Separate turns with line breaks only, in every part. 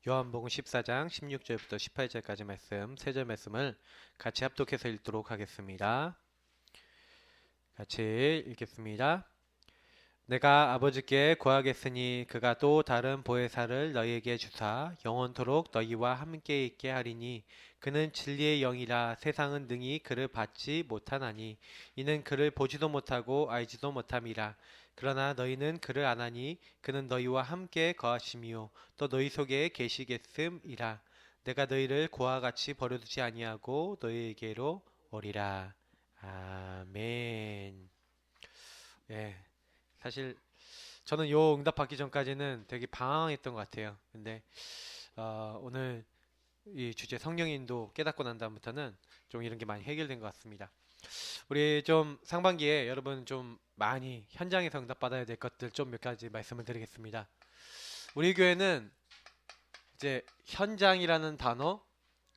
요한복음 14장 16절부터 18절까지 말씀, 세 절 말씀을 같이 합독해서 읽도록 하겠습니다. 같이 읽겠습니다. 내가 아버지께 구하겠으니 그가 또 다른 보혜사를 너희에게 주사 영원토록 너희와 함께 있게 하리니 그는 진리의 영이라. 세상은 능히 그를 받지 못하나니 이는 그를 보지도 못하고 알지도 못함이라. 그러나 너희는 그를 아나니 그는 너희와 함께 거하심이요 또 너희 속에 계시겠음이라. 내가 너희를 고와 같이 버려두지 아니하고 너희에게로 오리라. 아멘. 예. 사실 저는 요 응답 받기 전까지는 되게 방황했던 것 같아요. 근데 오늘 이 주제 성령인도 깨닫고 난 다음부터는 좀 이런 게 많이 해결된 것 같습니다. 우리 좀 상반기에 여러분 좀 많이 현장에서 응답 받아야 될 것들 좀 몇 가지 말씀을 드리겠습니다. 우리 교회는 이제 현장이라는 단어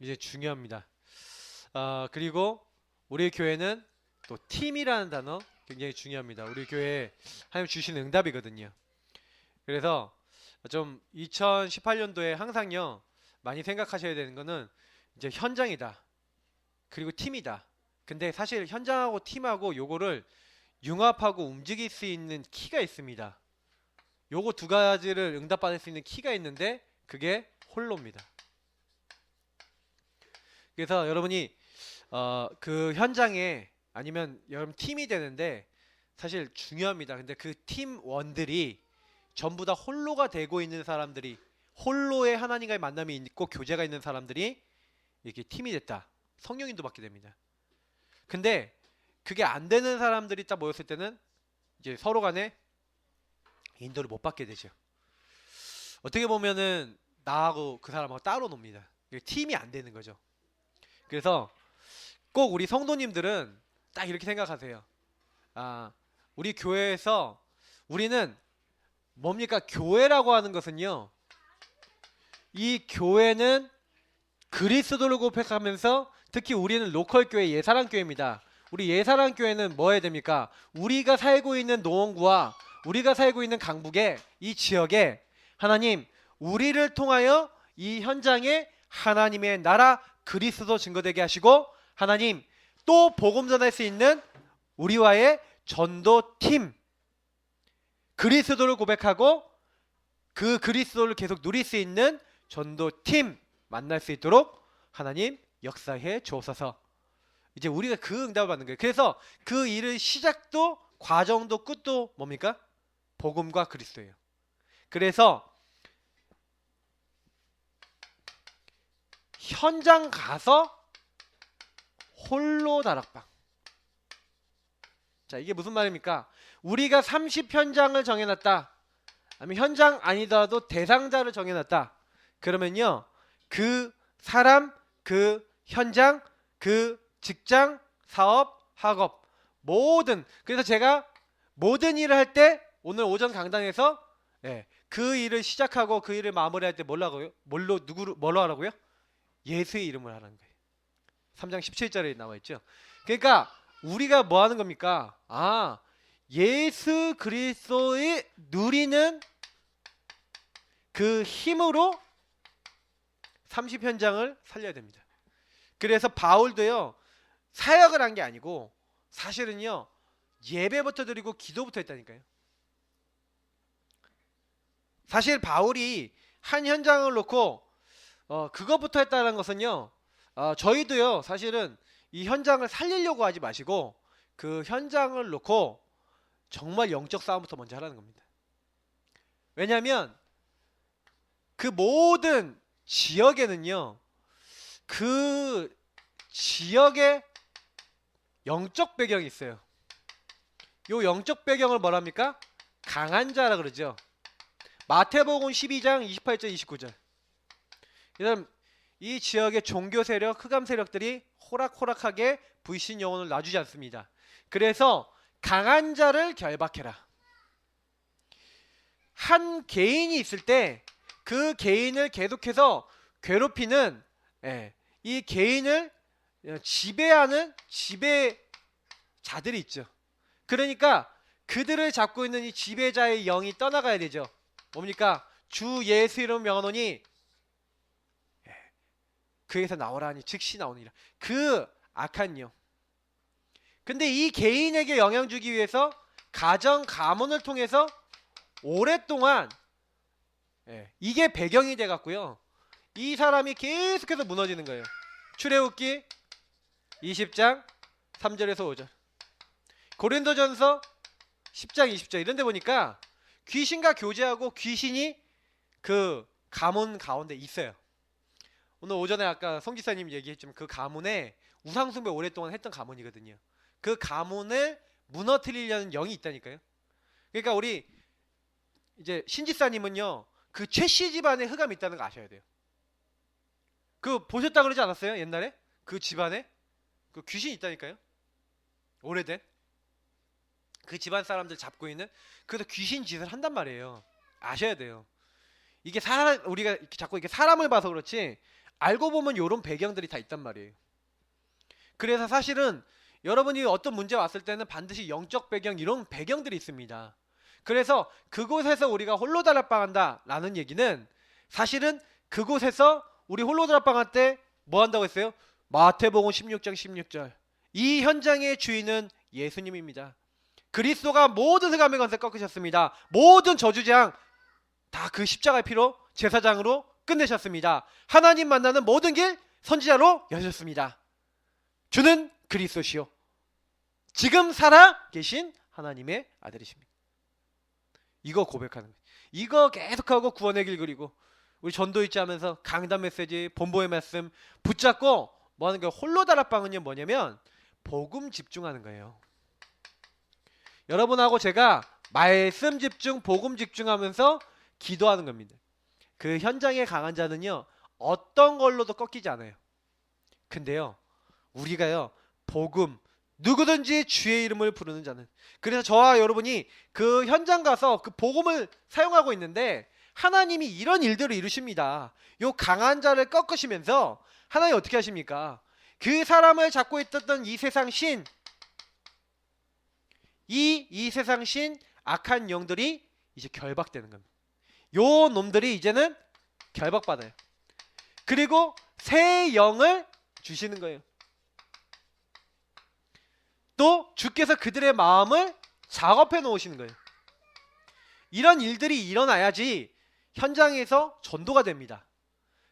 이제 중요합니다. 그리고 우리 교회는 또 팀이라는 단어 굉장히 중요합니다. 우리 교회에 하나님 주신 응답이거든요. 그래서 좀 2018년도에 항상요 많이 생각하셔야 되는 거는 이제 현장이다. 그리고 팀이다. 근데 사실 현장하고 팀하고 요거를 융합하고 움직일 수 있는 키가 있습니다. 요거 두 가지를 응답받을 수 있는 키가 있는데 그게 홀로입니다. 그래서 여러분이 그 현장에 아니면 여러분 팀이 되는데 사실 중요합니다. 근데 그 팀원들이 전부 다 홀로가 되고 있는 사람들이, 홀로의 하나님과의 만남이 있고 교제가 있는 사람들이 이렇게 팀이 됐다. 성령인도 받게 됩니다. 근데 그게 안 되는 사람들이 딱 모였을 때는 이제 서로 간에 인도를 못 받게 되죠. 어떻게 보면은 나하고 그 사람하고 따로 놉니다. 팀이 안 되는 거죠. 그래서 꼭 우리 성도님들은 딱 이렇게 생각하세요. 우리 교회에서 우리는 뭡니까? 교회라고 하는 것은요, 이 교회는 그리스도를 고백하면서 특히 우리는 로컬 교회 예사랑 교회입니다. 우리 예사랑 교회는 뭐 해야 됩니까? 우리가 살고 있는 노원구와 우리가 살고 있는 강북의 이 지역에 하나님, 우리를 통하여 이 현장에 하나님의 나라 그리스도 증거되게 하시고, 하나님 또 복음 전할 수 있는 우리와의 전도팀, 그리스도를 고백하고 그 그리스도를 계속 누릴 수 있는 전도팀 만날 수 있도록 하나님 역사해 주옵소서. 이제 우리가 그 응답을 받는 거예요. 그래서 그 일의 시작도 과정도 끝도 뭡니까? 복음과 그리스도예요. 그래서 현장 가서 홀로 다락방. 자, 이게 무슨 말입니까? 우리가 30현장을 정해놨다. 아니면 현장 아니더라도 대상자를 정해놨다. 그러면요, 그 사람, 그 현장, 그 직장, 사업, 학업, 모든, 그래서 제가 모든 일을 할 때 오늘 오전 강당에서 그 일을 시작하고 그 일을 마무리할 때 뭘로 하라고요? 예수의 이름을 하라는 거예요. 3장 17절에 나와 있죠. 그러니까 우리가 뭐 하는 겁니까? 예수 그리스도의 누리는 그 힘으로 30현장을 살려야 됩니다. 그래서 바울도요, 사역을 한 게 아니고 사실은요, 예배부터 드리고 기도부터 했다니까요. 사실 바울이 한 현장을 놓고 그것부터 했다는 것은요, 저희도요 사실은 이 현장을 살리려고 하지 마시고 그 현장을 놓고 정말 영적 싸움부터 먼저 하라는 겁니다. 왜냐하면 그 모든 지역에는요, 그 지역의 영적 배경이 있어요. 요 영적 배경을 뭐랍니까? 강한 자라 그러죠. 마태복음 12장 28절 29절. 그다음 이 지역의 종교 세력, 흑암 세력들이 호락호락하게 불신 영혼을 놔주지 않습니다. 그래서 강한 자를 결박해라. 한 개인이 있을 때 그 개인을 계속해서 괴롭히는 이 개인을 지배하는 지배자들이 있죠. 그러니까 그들을 잡고 있는 이 지배자의 영이 떠나가야 되죠. 뭡니까? 주 예수 이름 명하노니 그에서 나오라 하니 즉시 나오니라. 그 악한 영. 근데 이 개인에게 영향 주기 위해서 가정 가문을 통해서 오랫동안 이게 배경이 돼 갖고요. 이 사람이 계속해서 무너지는 거예요. 출애굽기 20장 3절에서 5절. 고린도전서 10장 20절 이런 데 보니까 귀신과 교제하고 귀신이 그 가문 가운데 있어요. 오늘 오전에 아까 송 지사님 얘기했지만 그 가문에 우상숭배 오랫동안 했던 가문이거든요. 그 가문을 무너뜨리려는 영이 있다니까요. 그러니까 우리 이제 신지사님은요, 그 최씨 집안에 흑암이 있다는 거 아셔야 돼요. 그 보셨다 그러지 않았어요? 옛날에? 그 집안에 그 귀신이 있다니까요. 오래된 그 집안 사람들 잡고 있는. 그래서 귀신 짓을 한단 말이에요. 아셔야 돼요. 이게 사람, 우리가 이렇게 자꾸 이렇게 사람을 봐서 그렇지 알고 보면 이런 배경들이 다 있단 말이에요. 그래서 사실은 여러분이 어떤 문제 왔을 때는 반드시 영적 배경, 이런 배경들이 있습니다. 그래서 그곳에서 우리가 홀로 다락방한다 라는 얘기는 사실은 그곳에서 우리 홀로 다락방할 때 뭐 한다고 했어요? 마태복음 16장 16절. 이 현장의 주인은 예수님입니다. 그리스도가 모든 흑암의 권세 꺾으셨습니다. 모든 저주재앙 다 그 십자가의 피로 제사장으로 끝내셨습니다. 하나님 만나는 모든 길 선지자로 여셨습니다. 주는 그리스도시요 지금 살아 계신 하나님의 아들이십니다. 이거 고백하는 거예요. 이거 계속하고 구원의 길 그리고 우리 전도일지 하면서 강단 메시지, 본보의 말씀 붙잡고 뭐 하는 거예요? 홀로 다락방은요 뭐냐면 복음 집중하는 거예요. 여러분하고 제가 말씀 집중, 복음 집중하면서 기도하는 겁니다. 그 현장에 강한 자는요 어떤 걸로도 꺾이지 않아요. 근데요 우리가요 복음, 누구든지 주의 이름을 부르는 자는. 그래서 저와 여러분이 그 현장 가서 그 복음을 사용하고 있는데 하나님이 이런 일들을 이루십니다. 요 강한 자를 꺾으시면서 하나님 어떻게 하십니까? 그 사람을 잡고 있었던 이 세상 신, 이 세상 신 악한 영들이 이제 결박되는 겁니다. 요 놈들이 이제는 결박받아요. 그리고 새 영을 주시는 거예요. 또 주께서 그들의 마음을 작업해 놓으시는 거예요. 이런 일들이 일어나야지 현장에서 전도가 됩니다.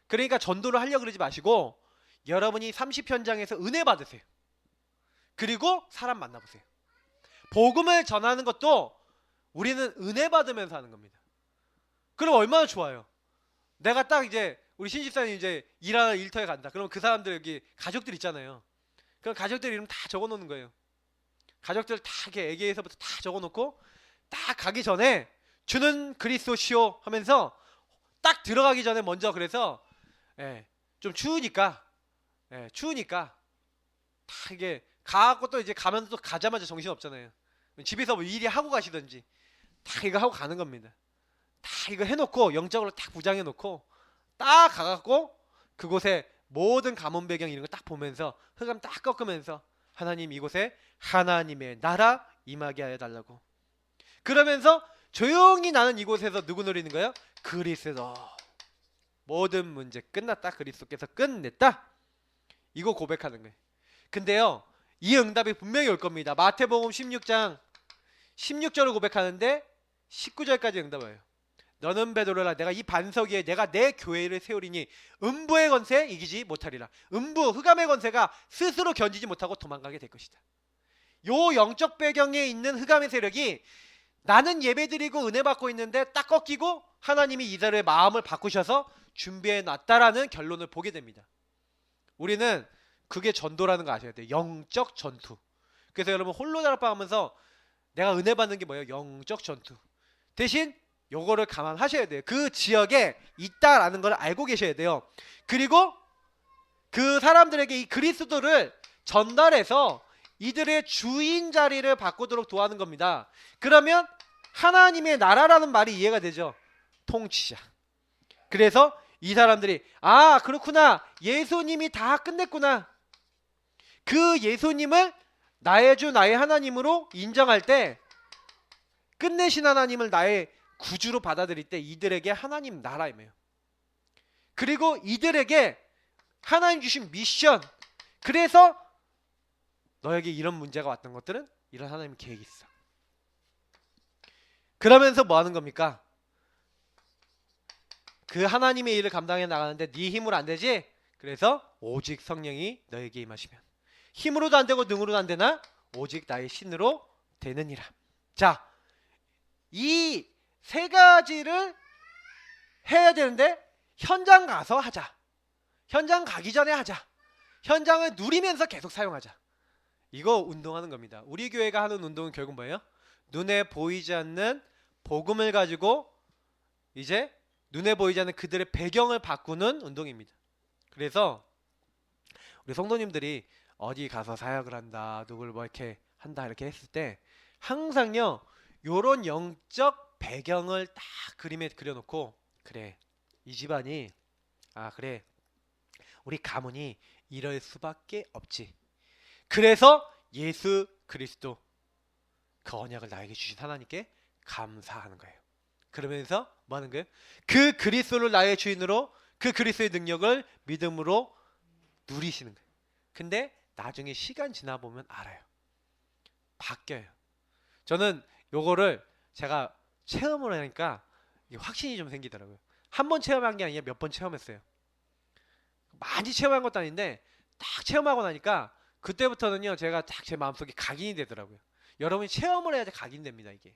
그러니까 전도를 하려고 그러지 마시고 여러분이 30현장에서 은혜 받으세요. 그리고 사람 만나보세요. 복음을 전하는 것도 우리는 은혜 받으면서 하는 겁니다. 그럼 얼마나 좋아요. 내가 딱 이제 우리 신집사님 이제 일하는 일터에 간다. 그럼 그 사람들 여기 가족들 있잖아요. 그럼 가족들 이름 다 적어놓는 거예요. 가족들 다 이렇게 애기에서부터 다 적어놓고 딱 가기 전에 주는 그리스도시오 하면서 딱 들어가기 전에 먼저 그래서 좀 추우니까 다 이게 가고 또 이제 가면 또 가자마자 정신 없잖아요. 집에서 뭐 일이 하고 가시든지 다 이거 하고 가는 겁니다. 다 이거 해놓고 영적으로 딱 부장해놓고 딱 가갖고 그곳에 모든 가문 배경 이런 거 딱 보면서 흑암 딱 꺾으면서 하나님 이곳에 하나님의 나라 임하게 하여 달라고. 그러면서 조용히 나는 이곳에서 누구 노리는 거예요? 그리스도. 모든 문제 끝났다. 그리스도께서 끝냈다. 이거 고백하는 거예요. 근데요 이 응답이 분명히 올 겁니다. 마태복음 16장 16절을 고백하는데 19절까지 응답 와요. 너는 베드로라 내가 이 반석 위에 내가 내 교회를 세우리니 음부의 권세 이기지 못하리라. 음부 흑암의 권세가 스스로 견디지 못하고 도망가게 될 것이다. 요 영적 배경에 있는 흑암의 세력이 나는 예배드리고 은혜 받고 있는데 딱 꺾이고 하나님이 이들의 마음을 바꾸셔서 준비해 놨다라는 결론을 보게 됩니다. 우리는 그게 전도라는 거 아셔야 돼요. 영적 전투. 그래서 여러분 홀로 다락방 하면서 내가 은혜 받는 게 뭐예요? 영적 전투. 대신 요거를 감안하셔야 돼요. 그 지역에 있다라는 걸 알고 계셔야 돼요. 그리고 그 사람들에게 이 그리스도를 전달해서 이들의 주인 자리를 바꾸도록 도와는 겁니다. 그러면 하나님의 나라라는 말이 이해가 되죠. 통치자. 그래서 이 사람들이 아 그렇구나 예수님이 다 끝냈구나. 그 예수님을 나의 주 나의 하나님으로 인정할 때 끝내신 하나님을 나의 구주로 받아들일 때 이들에게 하나님 나라임이에요. 그리고 이들에게 하나님 주신 미션. 그래서 너에게 이런 문제가 왔던 것들은 이런 하나님의 계획이 있어. 그러면서 뭐 하는 겁니까? 그 하나님의 일을 감당해 나가는데 네 힘으로 안 되지? 그래서 오직 성령이 너에게 임하시면, 힘으로도 안 되고 능으로도 안 되나? 오직 나의 신으로 되느니라. 자, 이 세 가지를 해야 되는데 현장 가서 하자. 현장 가기 전에 하자. 현장을 누리면서 계속 사용하자. 이거 운동하는 겁니다. 우리 교회가 하는 운동은 결국 뭐예요? 눈에 보이지 않는 복음을 가지고 이제 눈에 보이지 않는 그들의 배경을 바꾸는 운동입니다. 그래서 우리 성도님들이 어디 가서 사역을 한다, 누굴 뭐 이렇게 한다 이렇게 했을 때 항상요 요런 영적 배경을 딱 그림에 그려놓고, 그래 이 집안이, 아 그래 우리 가문이 이럴 수밖에 없지. 그래서 예수 그리스도 그 언약을 나에게 주신 하나님께 감사하는 거예요. 그러면서 뭐 하는 거예요? 그 그리스도를 나의 주인으로, 그 그리스도의 능력을 믿음으로 누리시는 거예요. 근데 나중에 시간 지나 보면 알아요. 바뀌어요. 저는 요거를 제가 체험을 하니까 확신이 좀 생기더라고요. 한 번 체험한 게 아니라 몇 번 체험했어요. 많이 체험한 것도 아닌데 딱 체험하고 나니까 그때부터는요 제가 딱 제 마음속에 각인이 되더라고요. 여러분이 체험을 해야지 각인됩니다. 이게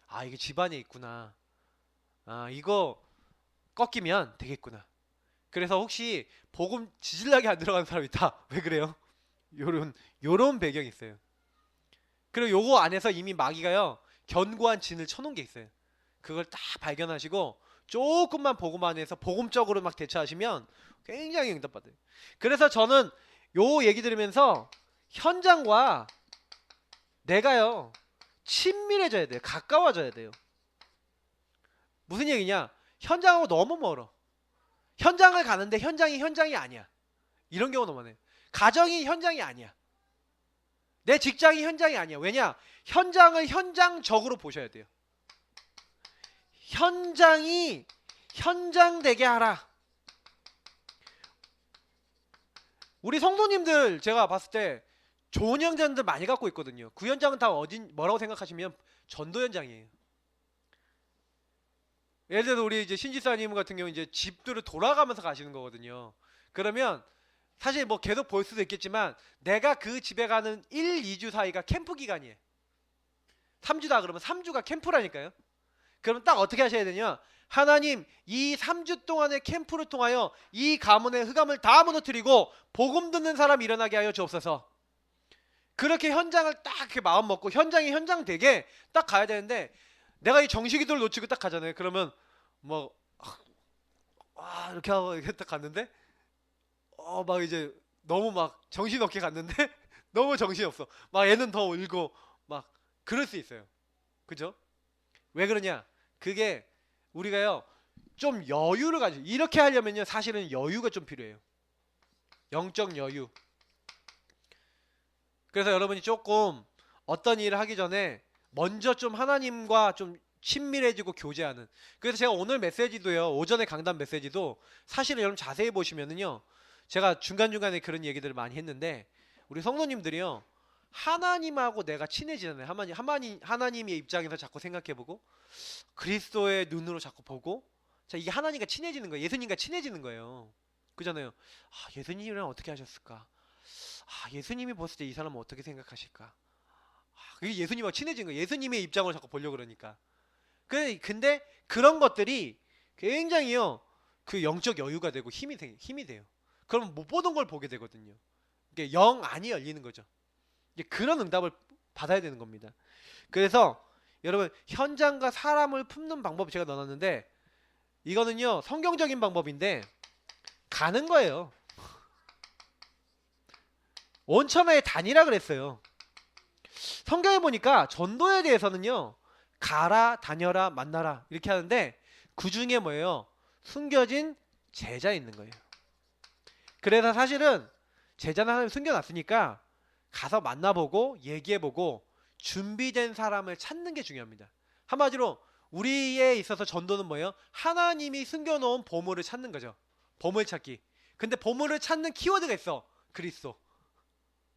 아 이게 집안에 있구나, 아 이거 꺾이면 되겠구나. 그래서 혹시 복음 지질나게 안 들어가는 사람 있다, 왜 그래요? 요런 배경이 있어요. 그리고 요거 안에서 이미 마귀가요 견고한 진을 쳐놓은 게 있어요. 그걸 딱 발견하시고 조금만 복음 안에서 복음적으로 막 대처하시면 굉장히 응답받아요. 그래서 저는 요 얘기 들으면서 현장과 내가요 친밀해져야 돼요. 가까워져야 돼요. 무슨 얘기냐? 현장하고 너무 멀어. 현장을 가는데 현장이 아니야. 이런 경우 너무 많아요. 가정이 현장이 아니야. 내 직장이 현장이 아니야. 왜냐? 현장을 현장적으로 보셔야 돼요. 현장이 현장되게 하라. 우리 성도님들 제가 봤을 때 좋은 현장들 많이 갖고 있거든요. 그 현장은 다 뭐라고 생각하시면 전도 현장이에요. 예를 들어서 우리 이제 신지사님 같은 경우 이제 집들을 돌아가면서 가시는 거거든요. 그러면 사실 뭐 계속 볼 수도 있겠지만 내가 그 집에 가는 1, 2주 사이가 캠프 기간이에요. 3주다 그러면 3주가 캠프라니까요. 그럼 딱 어떻게 하셔야 되냐? 하나님 이 3주 동안의 캠프를 통하여 이 가문의 흑암을 다 무너뜨리고 복음 듣는 사람 일어나게 하여 주옵소서. 그렇게 현장을 딱 이렇게 마음 먹고 현장이 현장 되게 딱 가야 되는데, 내가 이 정식이들 놓치고 딱 가잖아요. 그러면 뭐 이렇게 하고 이렇게 딱 갔는데 막 이제 너무 막 정신없게 갔는데 너무 정신없어. 막 애는 더 울고 막 그럴 수 있어요. 그죠? 왜 그러냐? 그게 우리가요 좀 여유를 가지고 이렇게 하려면요 사실은 여유가 좀 필요해요. 영적 여유. 그래서 여러분이 조금 어떤 일을 하기 전에 먼저 좀 하나님과 좀 친밀해지고 교제하는. 그래서 제가 오늘 메시지도요, 오전에 강단 메시지도 사실은 여러분 자세히 보시면은요 제가 중간중간에 그런 얘기들을 많이 했는데, 우리 성도님들이요 하나님하고 내가 친해지잖아요. 하나님의 입장에서 자꾸 생각해보고 그리스도의 눈으로 자꾸 보고, 자 이게 하나님과 친해지는 거예요. 예수님과 친해지는 거예요. 그잖아요. 아 예수님이랑 어떻게 하셨을까? 아 예수님이 봤을 때 이 사람은 어떻게 생각하실까? 그게 예수님하고 친해진 거예요. 예수님의 입장을 자꾸 보려고 그러니까. 근데 그런 것들이 굉장히요 그 영적 여유가 되고 힘이 돼요. 그럼 못 보던 걸 보게 되거든요. 이게 영안이 열리는 거죠. 이제 그런 응답을 받아야 되는 겁니다. 그래서 여러분 현장과 사람을 품는 방법 제가 넣어놨는데, 이거는요 성경적인 방법인데 가는 거예요. 온천의 단이라 그랬어요. 성경에 보니까 전도에 대해서는요 가라, 다녀라, 만나라 이렇게 하는데 그 중에 뭐예요? 숨겨진 제자 있는 거예요. 그래서 사실은 제자는 하나님 숨겨놨으니까 가서 만나보고 얘기해보고 준비된 사람을 찾는 게 중요합니다. 한마디로 우리에 있어서 전도는 뭐예요? 하나님이 숨겨놓은 보물을 찾는 거죠. 보물찾기. 근데 보물을 찾는 키워드가 있어. 그리스도.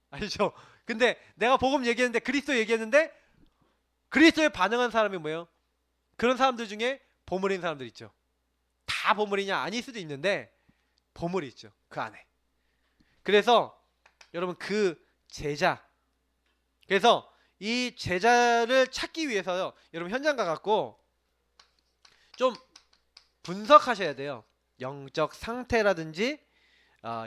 아시죠? 근데 내가 복음 얘기했는데 그리스도 얘기했는데 그리스도에 반응한 사람이 뭐예요? 그런 사람들 중에 보물인 사람들 있죠. 다 보물이냐? 아닐 수도 있는데 보물이 있죠. 그 안에. 그래서 여러분 그 제자, 그래서 이 제자를 찾기 위해서요, 여러분 현장 가갖고 좀 분석하셔야 돼요. 영적 상태라든지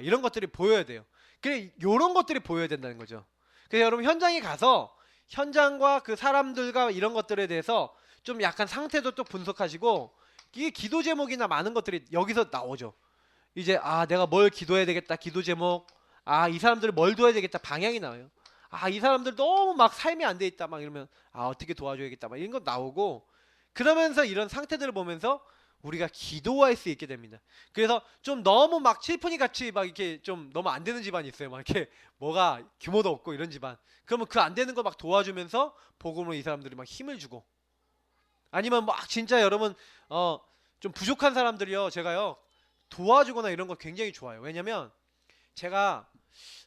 이런 것들이 보여야 돼요. 그래, 이런 것들이 보여야 된다는 거죠. 그래서 여러분 현장에 가서 현장과 그 사람들과 이런 것들에 대해서 좀 약간 상태도 또 분석하시고, 이게 기도 제목이나 많은 것들이 여기서 나오죠. 이제 내가 뭘 기도해야 되겠다, 기도 제목. 이 사람들을 뭘 도와야 되겠다, 방향이 나와요. 이 사람들 너무 막 삶이 안 돼 있다 막 이러면 어떻게 도와줘야겠다 막 이런 거 나오고, 그러면서 이런 상태들을 보면서 우리가 기도할 수 있게 됩니다. 그래서 좀 너무 막 칠푼이 같이 막 이렇게 좀 너무 안 되는 집안이 있어요. 막 이렇게 뭐가 규모도 없고 이런 집안. 그러면 그 안 되는 거 막 도와주면서 복음으로 이 사람들이 막 힘을 주고, 아니면 막 진짜 여러분 좀 부족한 사람들이요, 제가요 도와주거나 이런 거 굉장히 좋아요. 왜냐면 제가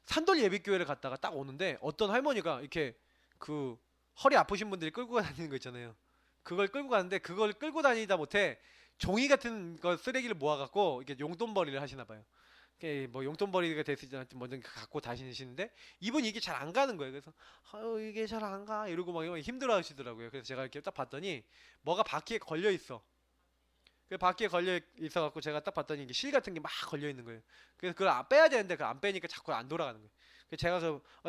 산돌 예비교회를 갔다가 딱 오는데 어떤 할머니가 이렇게 그 허리 아프신 분들이 끌고 다니는 거 있잖아요. 그걸 끌고 가는데 그걸 끌고 다니다 못해 종이 같은 거 쓰레기를 모아갖고 이렇게 용돈벌이를 하시나 봐요. 이게 뭐 용돈벌이가 됐을지 하여튼 먼저 갖고 다니시는데 이분이 이게 잘 안 가는 거예요. 그래서 이게 잘 안 가 이러고 막 힘들어 하시더라고요. 그래서 제가 이렇게 딱 봤더니 뭐가 바퀴에 걸려 있어. 그 바퀴에 걸려 있어 갖고 제가 딱 봤더니 이게 실 같은 게 막 걸려 있는 거예요. 그래서 그걸 빼야 되는데 그걸 안 빼니까 자꾸 안 돌아가는 거예요. 그래서 제가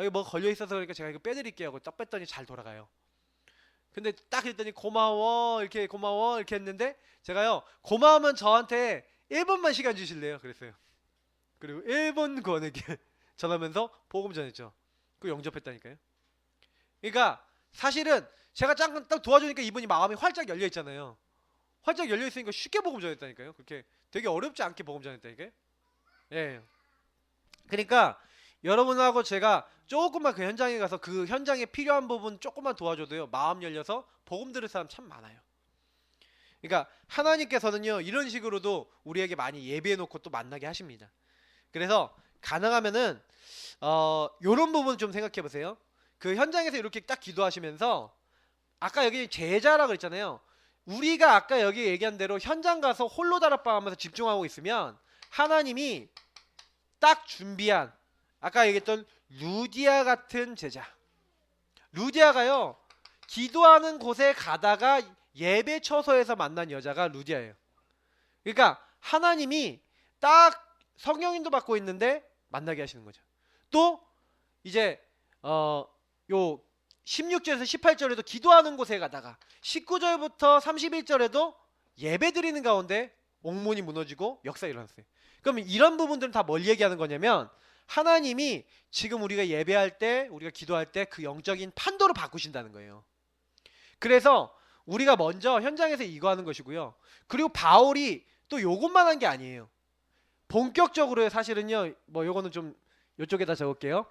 이거 뭐 걸려 있어서 그러니까 제가 이거 빼드릴게요 하고 딱 뺐더니 잘 돌아가요. 근데 딱 했더니 고마워 이렇게 했는데 제가요, 고마우면 저한테 1분만 시간 주실래요? 그랬어요. 그리고 1분 권에게 전하면서 복음 전했죠. 그 영접했다니까요. 그러니까 사실은 제가 잠깐 딱 도와주니까 이분이 마음이 활짝 열려 있잖아요. 활짝 열려 있으니까 쉽게 복음 전했다니까요. 그렇게 되게 어렵지 않게 복음 전했다니까요. 예. 그러니까 여러분하고 제가 조금만 그 현장에 가서 그 현장에 필요한 부분 조금만 도와줘도요, 마음 열려서 복음 들을 사람 참 많아요. 그러니까 하나님께서는요 이런 식으로도 우리에게 많이 예비해 놓고 또 만나게 하십니다. 그래서 가능하면은 요런 부분 좀 생각해 보세요. 그 현장에서 이렇게 딱 기도하시면서, 아까 여기 제자라고 그랬잖아요. 우리가 아까 여기 얘기한 대로 현장 가서 홀로 다락방 하면서 집중하고 있으면 하나님이 딱 준비한, 아까 얘기했던 루디아 같은 제자, 루디아가요 기도하는 곳에 가다가 예배 처소에서 만난 여자가 루디아예요. 그러니까 하나님이 딱 성령인도 받고 있는데 만나게 하시는 거죠. 또 이제 요 16절에서 18절에도 기도하는 곳에 가다가 19절부터 31절에도 예배 드리는 가운데 옥문이 무너지고 역사 일어났어요. 그러면 이런 부분들은 다 뭘 얘기하는 거냐면, 하나님이 지금 우리가 예배할 때, 우리가 기도할 때 그 영적인 판도를 바꾸신다는 거예요. 그래서 우리가 먼저 현장에서 이거 하는 것이고요. 그리고 바울이 또 요것만 한 게 아니에요. 본격적으로 사실은요, 뭐 요거는 좀 요쪽에다 적을게요.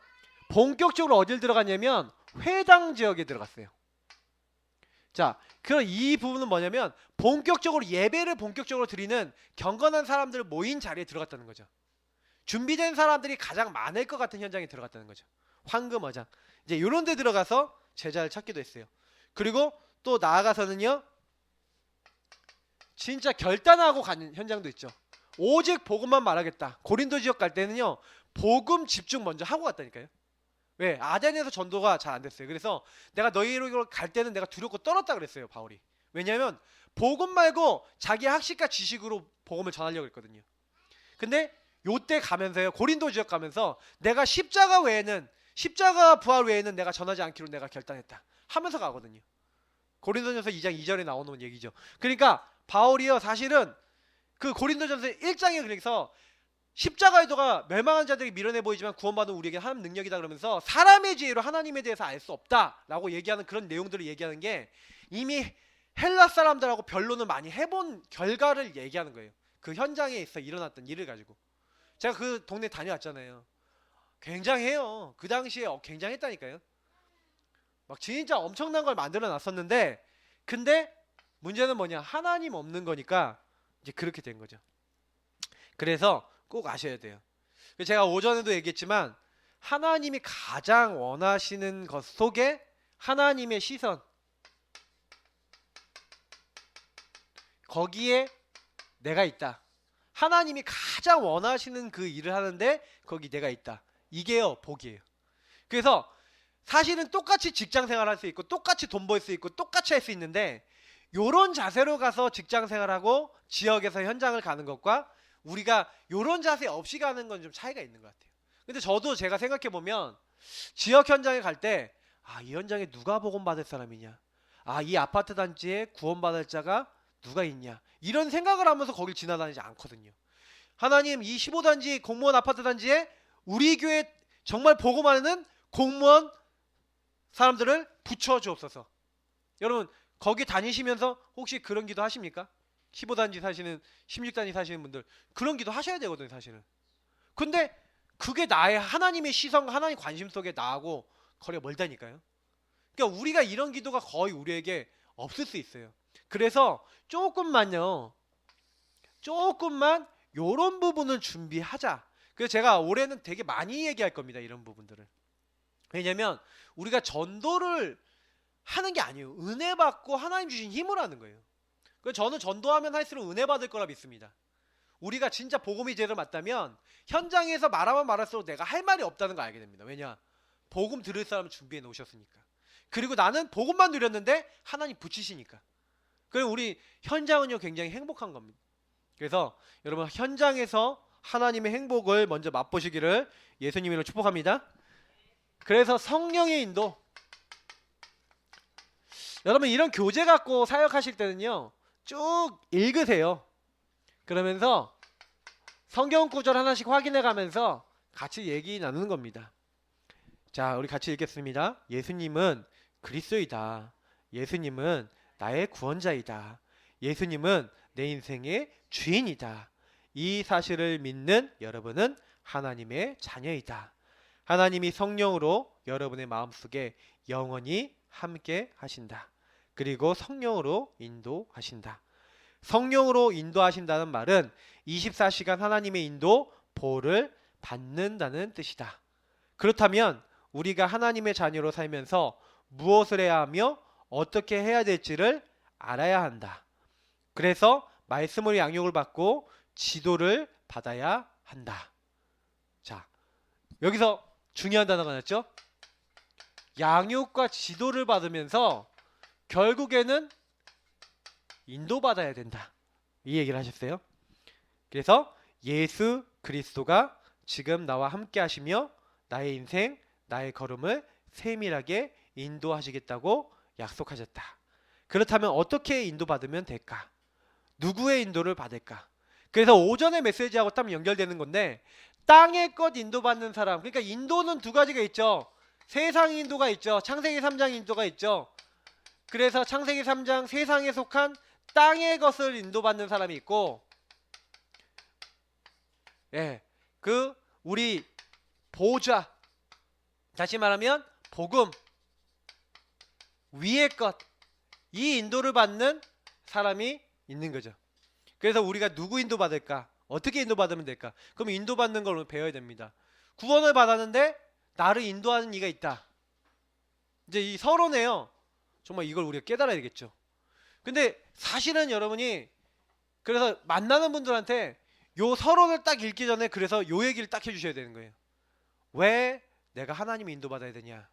본격적으로 어딜 들어갔냐면 회당 지역에 들어갔어요. 자, 그럼 이 부분은 뭐냐면 본격적으로 예배를 본격적으로 드리는 경건한 사람들 모인 자리에 들어갔다는 거죠. 준비된 사람들이 가장 많을 것 같은 현장에 들어갔다는 거죠. 황금어장, 이제 이런 데 들어가서 제자를 찾기도 했어요. 그리고 또 나아가서는요, 진짜 결단하고 가는 현장도 있죠. 오직 복음만 말하겠다. 고린도 지역 갈 때는요, 복음 집중 먼저 하고 갔다니까요. 왜? 아덴에서 전도가 잘 안 됐어요. 그래서 내가 너희로 갈 때는 내가 두렵고 떨었다 그랬어요, 바울이. 왜냐하면 복음 말고 자기 학식과 지식으로 복음을 전하려고 했거든요. 근데 요때 가면서요, 고린도 지역 가면서 내가 십자가 부활 외에는 내가 전하지 않기로 내가 결단했다 하면서 가거든요. 고린도전서 2장 2절에 나오는 얘기죠. 그러니까 바울이요, 사실은 그 고린도전서 1장에 그래서 십자가의 도가 멸망한 자들이 미련해 보이지만 구원받은 우리에게 하나님 능력이다 그러면서 사람의 지혜로 하나님에 대해서 알 수 없다라고 얘기하는 그런 내용들을 얘기하는 게, 이미 헬라 사람들하고 변론을 많이 해본 결과를 얘기하는 거예요. 그 현장에 있어 일어났던 일을 가지고. 제가 그 동네 다녀왔잖아요. 굉장해요. 그 당시에 굉장했다니까요. 막 진짜 엄청난 걸 만들어 놨었는데, 근데 문제는 뭐냐, 하나님 없는 거니까 이제 그렇게 된 거죠. 그래서 꼭 아셔야 돼요. 제가 오전에도 얘기했지만 하나님이 가장 원하시는 것 속에 하나님의 시선, 거기에 내가 있다. 하나님이 가장 원하시는 그 일을 하는데 거기 내가 있다. 이게요, 복이에요. 그래서 사실은 똑같이 직장 생활할 수 있고 똑같이 돈 벌 수 있고 똑같이 할 수 있는데, 요런 자세로 가서 직장 생활하고 지역에서 현장을 가는 것과 우리가 요런 자세 없이 가는 건 좀 차이가 있는 것 같아요. 근데 저도 제가 생각해 보면 지역 현장에 갈 때, 이 현장에 누가 복음받을 사람이냐, 이 아파트 단지에 구원받을 자가 누가 있냐, 이런 생각을 하면서 거길 지나다니지 않거든요. 하나님, 이 15단지 공무원 아파트 단지에 우리 교회 정말 복음하는 공무원 사람들을 붙여주옵소서. 여러분 거기 다니시면서 혹시 그런 기도 하십니까? 15단지 사시는, 16단지 사시는 분들 그런 기도 하셔야 되거든요 사실은. 근데 그게 나의 하나님의 시선, 하나님 관심 속에 나하고 거리가 멀다니까요. 그러니까 우리가 이런 기도가 거의 우리에게 없을 수 있어요. 그래서 조금만 요런 부분을 준비하자. 그래서 제가 올해는 되게 많이 얘기할 겁니다, 이런 부분들을. 왜냐면 우리가 전도를 하는 게 아니에요. 은혜 받고 하나님 주신 힘으로 하는 거예요. 그래서 저는 전도하면 할수록 은혜 받을 거라 믿습니다. 우리가 진짜 복음이 제대로 맞다면 현장에서 말하면 말할수록 내가 할 말이 없다는 거 알게 됩니다. 왜냐? 복음 들을 사람을 준비해 놓으셨으니까. 그리고 나는 복음만 누렸는데 하나님 붙이시니까. 그리고 우리 현장은요 굉장히 행복한 겁니다. 그래서 여러분 현장에서 하나님의 행복을 먼저 맛보시기를 예수님으로 축복합니다. 그래서 성령의 인도, 여러분 이런 교재 갖고 사역하실 때는요 쭉 읽으세요. 그러면서 성경 구절 하나씩 확인해 가면서 같이 얘기 나누는 겁니다. 자, 우리 같이 읽겠습니다. 예수님은 그리스도이다. 예수님은 나의 구원자이다. 예수님은 내 인생의 주인이다. 이 사실을 믿는 여러분은 하나님의 자녀이다. 하나님이 성령으로 여러분의 마음속에 영원히 함께 하신다. 그리고 성령으로 인도하신다. 성령으로 인도하신다는 말은 24시간 하나님의 인도, 보호를 받는다는 뜻이다. 그렇다면 우리가 하나님의 자녀로 살면서 무엇을 해야 하며 어떻게 해야 될지를 알아야 한다. 그래서 말씀으로 양육을 받고 지도를 받아야 한다. 자, 여기서 중요한 단어가 나왔죠? 양육과 지도를 받으면서 결국에는 인도받아야 된다. 이 얘기를 하셨어요. 그래서 예수 그리스도가 지금 나와 함께 하시며 나의 인생, 나의 걸음을 세밀하게 인도하시겠다고 약속하셨다. 그렇다면 어떻게 인도받으면 될까? 누구의 인도를 받을까? 그래서 오전의 메시지하고 딱 연결되는 건데, 땅의 것 인도받는 사람, 그러니까 인도는 두 가지가 있죠. 세상 인도가 있죠. 창세기 3장 인도가 있죠. 그래서 창세기 3장 세상에 속한 땅의 것을 인도받는 사람이 있고, 그 우리 보좌, 다시 말하면 복음, 위의 것, 이 인도를 받는 사람이 있는 거죠. 그래서 우리가 누구 인도받을까? 어떻게 인도받으면 될까? 그럼 인도받는 걸 배워야 됩니다. 구원을 받았는데 나를 인도하는 이가 있다. 이제 이 서론에요. 정말 이걸 우리가 깨달아야 되겠죠. 근데 사실은 여러분이 그래서 만나는 분들한테 요 서론을 딱 읽기 전에 그래서 요 얘기를 딱 해주셔야 되는 거예요. 왜 내가 하나님의 인도받아야 되냐?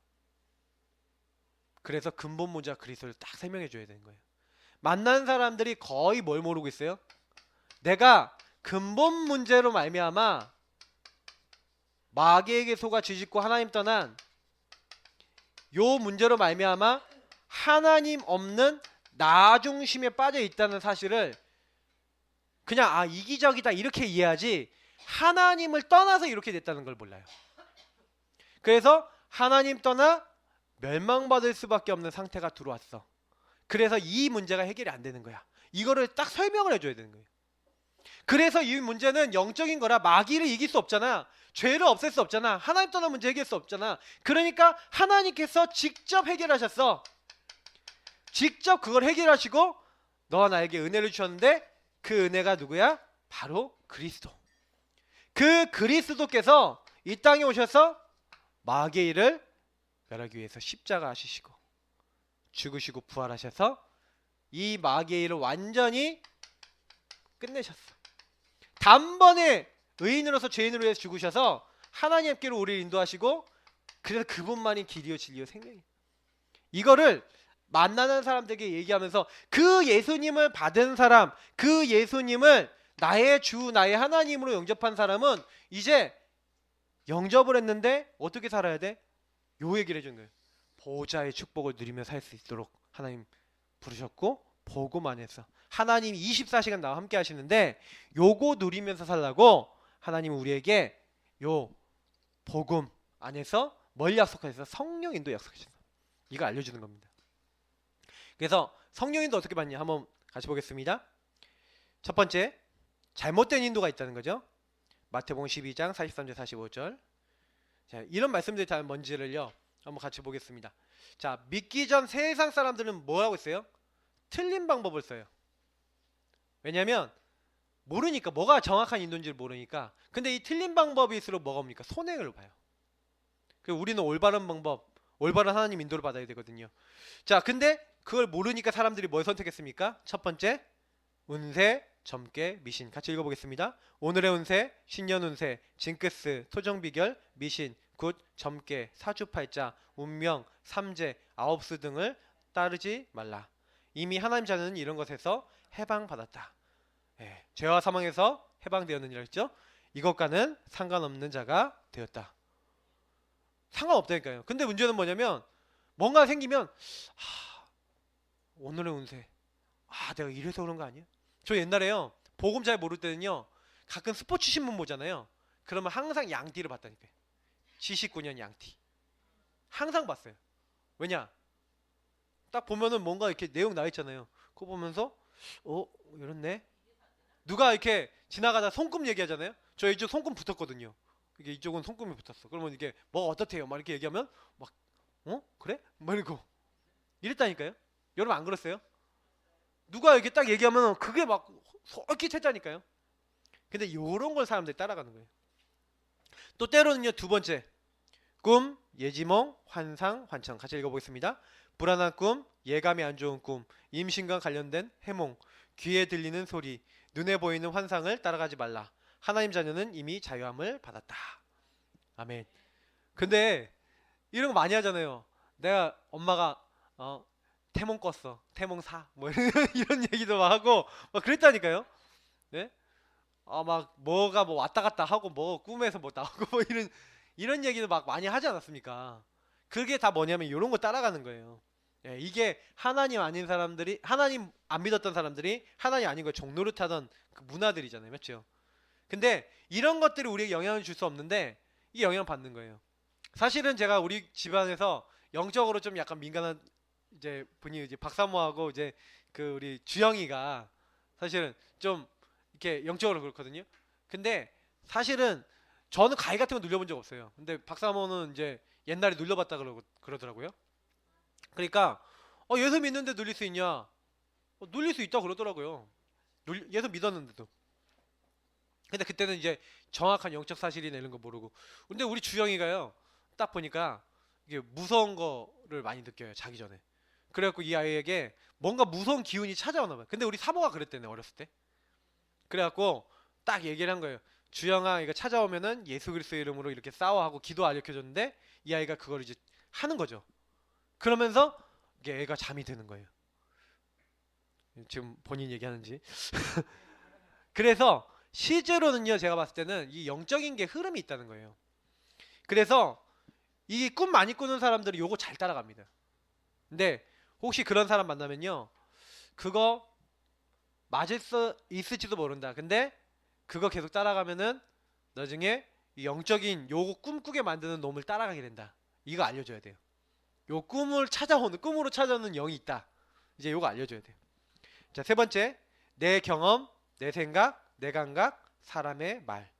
그래서 근본 모자 그리스도를 딱 설명해 줘야 되는 거예요. 만난 사람들이 거의 뭘 모르고 있어요? 내가 근본 문제로 말미암아 마귀에게 속아 뒤집고 하나님 떠난 요 문제로 말미암아 하나님 없는 나 중심에 빠져 있다는 사실을 그냥 이기적이다 이렇게 이해하지, 하나님을 떠나서 이렇게 됐다는 걸 몰라요. 그래서 하나님 떠나 멸망받을 수밖에 없는 상태가 들어왔어. 그래서 이 문제가 해결이 안 되는 거야. 이거를 딱 설명을 해줘야 되는 거예요. 그래서 이 문제는 영적인 거라 마귀를 이길 수 없잖아. 죄를 없앨 수 없잖아. 하나님 떠난 문제 해결할 수 없잖아. 그러니까 하나님께서 직접 해결하셨어. 직접 그걸 해결하시고 너와 나에게 은혜를 주셨는데 그 은혜가 누구야? 바로 그리스도. 그 그리스도께서 이 땅에 오셔서 마귀의 일을 멸하기 위해서 십자가 하시고 죽으시고 부활하셔서 이 마귀의 일을 완전히 끝내셨어. 단번에 의인으로서 죄인으로 위해서 죽으셔서 하나님께로 우리를 인도하시고, 그래서 그분만이 길이요 진리요 생명이에요. 이거를 만나는 사람들에게 얘기하면서 그 예수님을 받은 사람, 그 예수님을 나의 주 나의 하나님으로 영접한 사람은 이제 영접을 했는데 어떻게 살아야 돼? 요 얘기를 해주는 거예요. 보호자의 축복을 누리며 살 수 있도록 하나님 부르셨고, 보고만 해서 하나님이 24시간 나와 함께 하시는데, 요거 누리면서 살라고 하나님은 우리에게 요 복음 안에서 뭘 약속하셔서 성령인도 약속하셨어. 이거 알려주는 겁니다. 그래서 성령인도 어떻게 받냐 한번 같이 보겠습니다. 첫 번째, 잘못된 인도가 있다는 거죠. 마태복음 12장 43절 45절. 자, 이런 말씀들이 다 뭔지를요 한번 같이 보겠습니다. 자, 믿기 전 세상 사람들은 뭐 하고 있어요? 틀린 방법을 써요. 왜냐면 모르니까, 뭐가 정확한 인도인지를 모르니까. 근데 이 틀린 방법일수록 뭐가 옵니까? 손해를 봐요. 우리는 올바른 방법, 올바른 하나님 인도를 받아야 되거든요. 자, 근데 그걸 모르니까 사람들이 뭘 선택했습니까? 첫 번째, 운세, 점괘, 미신. 같이 읽어보겠습니다. 오늘의 운세, 신년 운세, 징크스, 토정비결, 미신, 굿, 점괘, 사주팔자, 운명, 삼재, 아홉수 등을 따르지 말라. 이미 하나님 자녀는 이런 것에서 해방받았다. 예, 죄와 사망에서 해방되었느니라 했죠. 이것과는 상관없는 자가 되었다. 상관없다니까요. 근데 문제는 뭐냐면, 뭔가 생기면 오늘의 운세, 내가 이래서 그런 거 아니야? 저 옛날에요, 복음 잘 모를 때는요, 가끔 스포츠 신문 보잖아요. 그러면 항상 양띠를 봤다니까요. 79년 양띠 항상 봤어요. 왜냐? 딱 보면은 뭔가 이렇게 내용 나와 있잖아요. 그거 보면서 이렇네. 누가 이렇게 지나가다 손금 얘기하잖아요. 저 이쪽 손금 붙었거든요. 이게 이쪽은 손금이 붙었어. 그러면 이게 뭐가 어떻대요? 막 이렇게 얘기하면 막 그래? 막 이러고 이랬다니까요. 여러분 안 그랬어요? 누가 이렇게 딱 얘기하면 그게 막 솔깃했다니까요. 근데 요런 걸 사람들이 따라가는 거예요. 또 때로는요, 두 번째, 꿈, 예지몽, 환상, 환청. 같이 읽어보겠습니다. 불안한 꿈, 예감이 안 좋은 꿈, 임신과 관련된 해몽, 귀에 들리는 소리, 눈에 보이는 환상을 따라가지 말라. 하나님 자녀는 이미 자유함을 받았다. 아멘. 근데 이런 거 많이 하잖아요. 내가 엄마가 태몽 꿨어. 태몽 사. 뭐 이런 얘기도 막 하고 막 그랬다니까요. 네? 막 뭐가 뭐 왔다 갔다 하고 뭐 꿈에서 뭐 나오고 뭐 이런 얘기도 막 많이 하지 않았습니까? 그게 다 뭐냐면 이런 거 따라가는 거예요. 예, 이게 하나님 아닌 사람들이, 하나님 안 믿었던 사람들이 하나님 아닌 걸 종로를 타던 그 문화들이잖아요. 맞죠? 근데 이런 것들이 우리에게 영향을 줄 수 없는데 이 영향을 받는 거예요. 사실은 제가 우리 집안에서 영적으로 좀 약간 민감한 이제 분이 이제 박사모하고 이제 그 우리 주영이가 사실은 좀 이렇게 영적으로 그렇거든요. 근데 사실은 저는 가위 같은 거 눌려본 적 없어요. 근데 박사모는 이제 옛날에 눌려봤다 그러더라고요. 그러니까 예수 믿는데 눌릴 수 있냐? 눌릴 수 있다 그러더라고요. 예수 믿었는데도. 근데 그때는 이제 정확한 영적 사실이나 이런 거 모르고. 근데 우리 주영이가요, 딱 보니까 이게 무서운 거를 많이 느껴요, 자기 전에. 그래갖고 이 아이에게 뭔가 무서운 기운이 찾아오나 봐요. 근데 우리 사모가 그랬대네, 어렸을 때. 그래갖고 딱 얘기를 한 거예요. 주영아, 이거 찾아오면은 예수 그리스도의 이름으로 이렇게 싸워하고 기도 알려줬는데 이 아이가 그걸 이제 하는 거죠. 그러면서 이게 애가 잠이 드는 거예요. 지금 본인 얘기하는지. 그래서 실제로는요, 제가 봤을 때는 이 영적인 게 흐름이 있다는 거예요. 그래서 이 꿈 많이 꾸는 사람들이 요거 잘 따라갑니다. 근데 혹시 그런 사람 만나면요, 그거 맞을 수 있을지도 모른다. 근데 그거 계속 따라가면은 나중에 이 영적인 요거 꿈꾸게 만드는 놈을 따라가게 된다. 이거 알려줘야 돼요. 요 꿈으로 찾아오는 영이 있다. 이제 요거 알려줘야 돼요. 자, 세 번째, 내 경험, 내 생각, 내 감각, 사람의 말.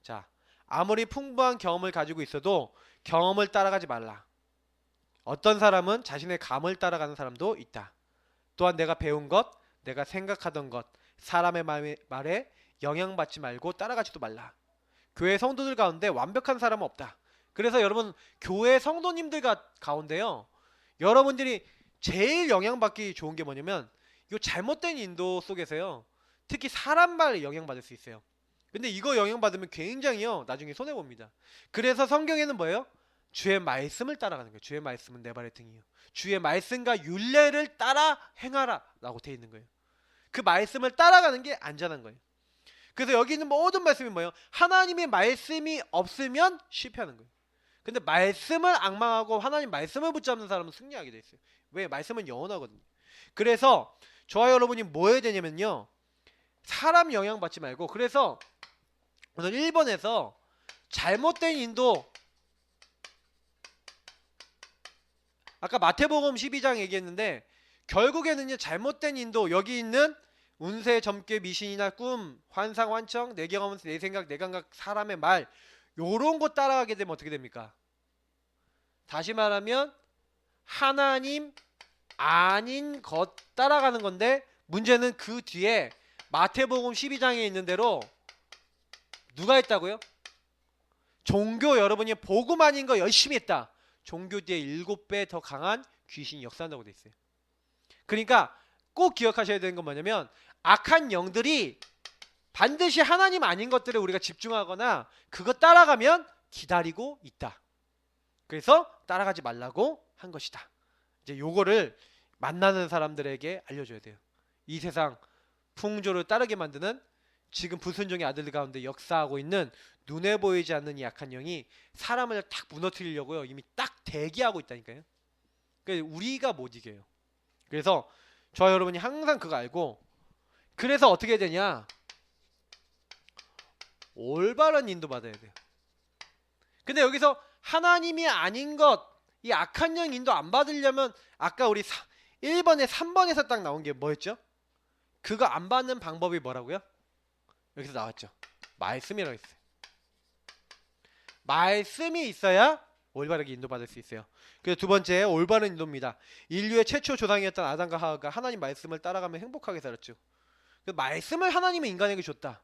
자, 아무리 풍부한 경험을 가지고 있어도 경험을 따라가지 말라. 어떤 사람은 자신의 감을 따라가는 사람도 있다. 또한 내가 배운 것, 내가 생각하던 것, 사람의 말에 영향받지 말고 따라가지도 말라. 교회 성도들 가운데 완벽한 사람은 없다. 그래서 여러분 교회 성도님들 가운데요, 여러분들이 제일 영향받기 좋은 게 뭐냐면 이 잘못된 인도 속에서요, 특히 사람 말 영향받을 수 있어요. 근데 이거 영향받으면 굉장히요 나중에 손해봅니다. 그래서 성경에는 뭐예요? 주의 말씀을 따라가는 거예요. 주의 말씀은 내 발의 등이요, 주의 말씀과 율례를 따라 행하라 라고 돼 있는 거예요. 그 말씀을 따라가는 게 안전한 거예요. 그래서 여기 있는 모든 말씀이 뭐예요? 하나님의 말씀이 없으면 실패하는 거예요. 근데 말씀을 앙망하고 하나님 말씀을 붙잡는 사람은 승리하게 돼 있어요. 왜? 말씀은 영원하거든요. 그래서 저와 여러분이 뭐 해야 되냐면요, 사람 영향 받지 말고, 그래서 오늘 1번에서 잘못된 인도, 아까 마태복음 12장 얘기했는데 결국에는요 잘못된 인도, 여기 있는 운세, 점괘, 미신이나 꿈, 환상, 환청, 내 경험, 내 생각, 내 감각, 사람의 말, 요런 거 따라가게 되면 어떻게 됩니까? 다시 말하면 하나님 아닌 것 따라가는 건데, 문제는 그 뒤에 마태복음 12장에 있는 대로 누가 했다고요? 종교, 여러분이 복음 아닌 거 열심히 했다. 종교 뒤에 7배 더 강한 귀신이 역사한다고 돼 있어요. 그러니까 꼭 기억하셔야 되는 건 뭐냐면, 악한 영들이 반드시 하나님 아닌 것들에 우리가 집중하거나 그거 따라가면 기다리고 있다. 그래서 따라가지 말라고 한 것이다. 이제 요거를 만나는 사람들에게 알려줘야 돼요. 이 세상 풍조를 따르게 만드는 지금 불순종의 아들들 가운데 역사하고 있는 눈에 보이지 않는 이 약한 영이 사람을 탁 무너뜨리려고요 이미 딱 대기하고 있다니까요. 그러니까 우리가 못 이겨요. 그래서 저와 여러분이 항상 그거 알고, 그래서 어떻게 해야 되냐, 올바른 인도 받아야 돼요. 근데 여기서 하나님이 아닌 것, 이 악한 영 인도 안 받으려면 아까 우리 1번에 3번에서 딱 나온 게 뭐였죠? 그거 안 받는 방법이 뭐라고요? 여기서 나왔죠. 말씀이라고 했어요. 말씀이 있어야 올바르게 인도받을 수 있어요. 그래서 두 번째, 올바른 인도입니다. 인류의 최초 조상이었던 아담과 하와가 하나님 말씀을 따라가며 행복하게 살았죠. 그 말씀을 하나님이 인간에게 줬다.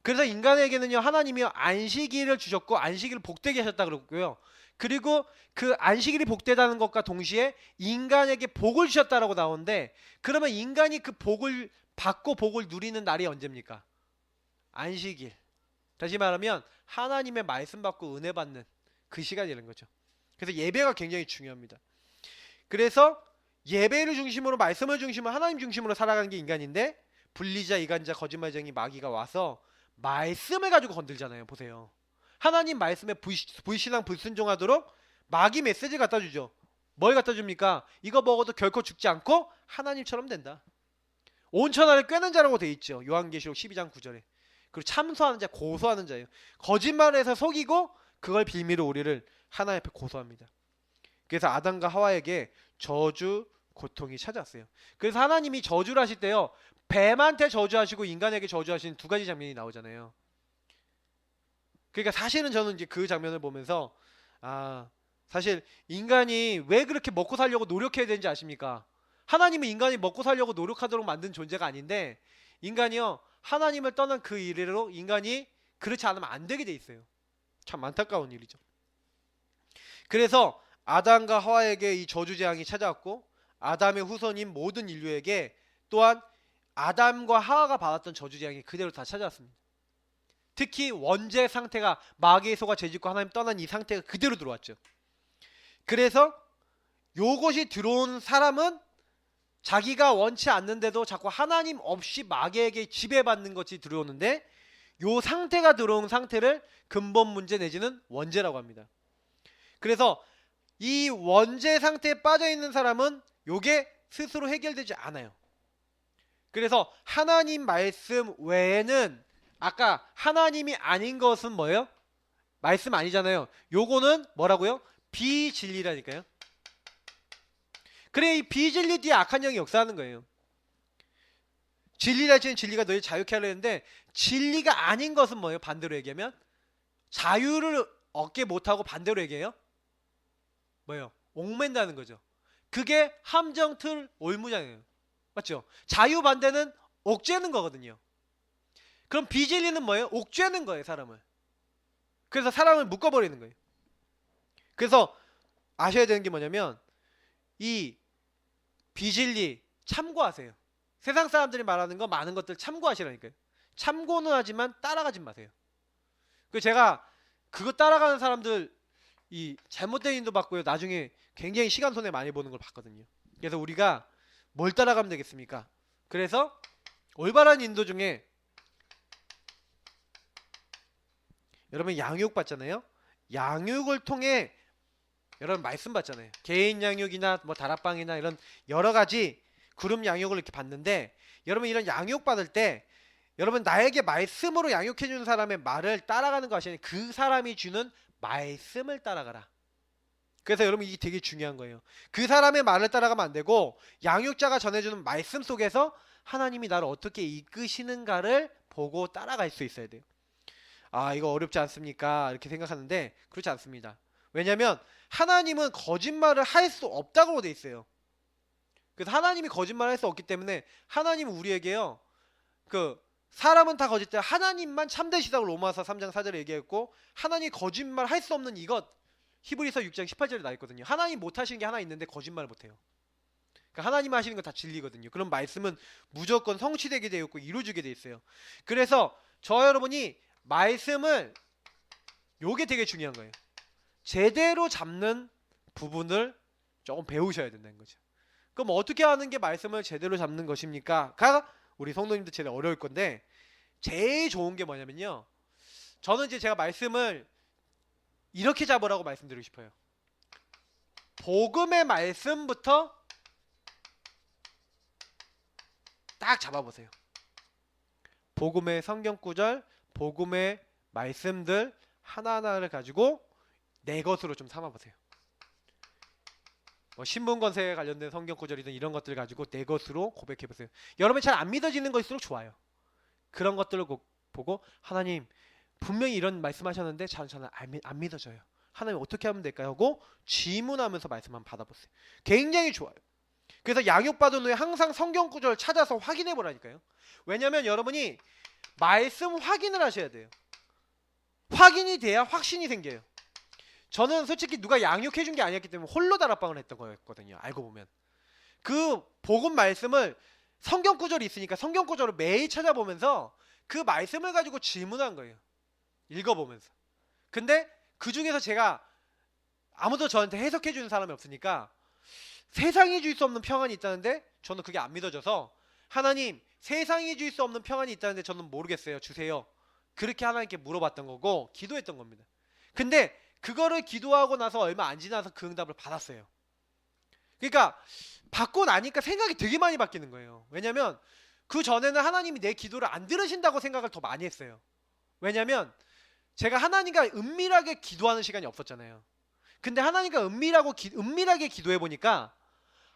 그래서 인간에게는요 하나님이 안식일을 주셨고 안식일을 복되게 하셨다 그러고요. 그리고 그 안식일이 복되다는 것과 동시에 인간에게 복을 주셨다라고 나오는데, 그러면 인간이 그 복을 받고 복을 누리는 날이 언제입니까? 안식일. 다시 말하면 하나님의 말씀 받고 은혜 받는 그 시간이라는 거죠. 그래서 예배가 굉장히 중요합니다. 그래서 예배를 중심으로, 말씀을 중심으로, 하나님 중심으로 살아가는 게 인간인데, 불리자, 이간자, 거짓말쟁이, 마귀가 와서 말씀을 가지고 건들잖아요. 보세요. 하나님 말씀에 불신앙, 불순종하도록 마귀 메시지 갖다 주죠. 뭘 갖다 줍니까? 이거 먹어도 결코 죽지 않고 하나님처럼 된다. 온천하를 꿰는 자라고 돼 있죠. 요한계시록 12장 9절에. 그리고 참소하는 자, 고소하는 자예요. 거짓말해서 속이고 그걸 빌미로 우리를 하나님 앞에 고소합니다. 그래서 아담과 하와에게 저주, 고통이 찾아왔어요. 그래서 하나님이 저주를 하실 때요, 뱀한테 저주하시고 인간에게 저주하시는 두 가지 장면이 나오잖아요. 그러니까 사실은 저는 이제 그 장면을 보면서 사실 인간이 왜 그렇게 먹고 살려고 노력해야 되는지 아십니까? 하나님은 인간이 먹고 살려고 노력하도록 만든 존재가 아닌데, 인간이요 하나님을 떠난 그 이래로 인간이 그렇지 않으면 안 되게 돼 있어요. 참 안타까운 일이죠. 그래서 아담과 하와에게 이 저주 재앙이 찾아왔고, 아담의 후손인 모든 인류에게 또한 아담과 하와가 받았던 저주 재앙이 그대로 다 찾아왔습니다. 특히 원죄 상태가, 마귀의 소가 죄짓고 하나님 떠난 이 상태가 그대로 들어왔죠. 그래서 요것이 들어온 사람은 자기가 원치 않는데도 자꾸 하나님 없이 마귀에게 지배받는 것이 들어오는데, 요 상태가 들어온 상태를 근본 문제 내지는 원죄라고 합니다. 그래서 이 원죄 상태에 빠져 있는 사람은 요게 스스로 해결되지 않아요. 그래서 하나님 말씀 외에는, 아까 하나님이 아닌 것은 뭐예요? 말씀 아니잖아요. 요거는 뭐라고요? 비진리라니까요. 그래, 이 비진리 뒤에 악한 영이 역사하는 거예요. 진리라 지는 진리가 너희 자유케 하려 했는데, 진리가 아닌 것은 뭐예요? 반대로 얘기하면 자유를 얻게 못하고 반대로 얘기해요? 뭐예요? 옥맨다는 거죠. 그게 함정틀 올무장이에요. 맞죠? 자유 반대는 옥죄는 거거든요. 그럼 비진리는 뭐예요? 옥죄는 거예요, 사람을. 그래서 사람을 묶어버리는 거예요. 그래서 아셔야 되는 게 뭐냐면 이 비진리 참고하세요. 세상 사람들이 말하는 거 많은 것들 참고하시라니까요. 참고는 하지만 따라가지 마세요. 그 제가 그거 따라가는 사람들 이 잘못된 인도 받고요. 나중에 굉장히 시간 손해 많이 보는 걸 봤거든요. 그래서 우리가 뭘 따라가면 되겠습니까? 그래서 올바른 인도 중에 여러분 양육 받잖아요. 양육을 통해 여러분 말씀 받잖아요. 개인 양육이나 뭐 다락방이나 이런 여러 가지 그룹 양육을 이렇게 받는데 여러분 이런 양육 받을 때 여러분 나에게 말씀으로 양육해 주는 사람의 말을 따라가는 것이 아니라 그 사람이 주는 말씀을 따라가라. 그래서 여러분 이게 되게 중요한 거예요. 그 사람의 말을 따라가면 안 되고 양육자가 전해주는 말씀 속에서 하나님이 나를 어떻게 이끄시는가를 보고 따라갈 수 있어야 돼요. 아 이거 어렵지 않습니까? 이렇게 생각하는데 그렇지 않습니다. 왜냐하면 하나님은 거짓말을 할 수 없다고 돼 있어요. 그래서 하나님이 거짓말을 할 수 없기 때문에 하나님은 우리에게요. 그 사람은 다 거짓대 하나님만 참되시다고 로마서 3장 4절에 얘기했고 하나님 거짓말 할 수 없는 이것 히브리서 6장 18절에 나와 있거든요. 하나님 못 하시는 게 하나 있는데 거짓말을 못 해요. 그러니까 하나님 하시는 거 다 진리거든요. 그럼 말씀은 무조건 성취되게 되어 있고 이루어지게 되어 있어요. 그래서 저 여러분이 말씀을 요게 되게 중요한 거예요. 제대로 잡는 부분을 조금 배우셔야 된다는 거죠. 그럼 어떻게 하는 게 말씀을 제대로 잡는 것입니까? 가 우리 성도님들 제일 어려울 건데 제일 좋은 게 뭐냐면요. 저는 이제 제가 말씀을 이렇게 잡으라고 말씀드리고 싶어요. 복음의 말씀부터 딱 잡아보세요. 복음의 성경 구절, 복음의 말씀들 하나하나를 가지고 내 것으로 좀 삼아보세요. 뭐 신문건세에 관련된 성경 구절이든 이런 것들 가지고 내 것으로 고백해보세요. 여러분이 잘 안 믿어지는 것일수록 좋아요. 그런 것들을 보고 하나님 분명히 이런 말씀하셨는데 저는 안 믿어져요. 하나님 어떻게 하면 될까요? 하고 질문하면서 말씀 한번 받아보세요. 굉장히 좋아요. 그래서 양육받은 후에 항상 성경 구절 찾아서 확인해 보라니까요. 왜냐하면 여러분이 말씀 확인을 하셔야 돼요. 확인이 돼야 확신이 생겨요. 저는 솔직히 누가 양육해 준 게 아니었기 때문에 홀로 다락방을 했던 거였거든요. 알고 보면 그 복음 말씀을 성경 구절이 있으니까 성경 구절을 매일 찾아보면서 그 말씀을 가지고 질문한 거예요. 읽어보면서. 근데 그 중에서 제가 아무도 저한테 해석해 주는 사람이 없으니까 세상이 줄 수 없는 평안이 있다는데 저는 그게 안 믿어져서 하나님 세상이 줄 수 없는 평안이 있다는데 저는 모르겠어요. 주세요. 그렇게 하나님께 물어봤던 거고 기도했던 겁니다. 근데 그거를 기도하고 나서 얼마 안 지나서 그 응답을 받았어요. 그러니까 받고 나니까 생각이 되게 많이 바뀌는 거예요. 왜냐면 그 전에는 하나님이 내 기도를 안 들으신다고 생각을 더 많이 했어요. 왜냐면 제가 하나님과 은밀하게 기도하는 시간이 없었잖아요. 근데 하나님과 은밀하게 기도해 보니까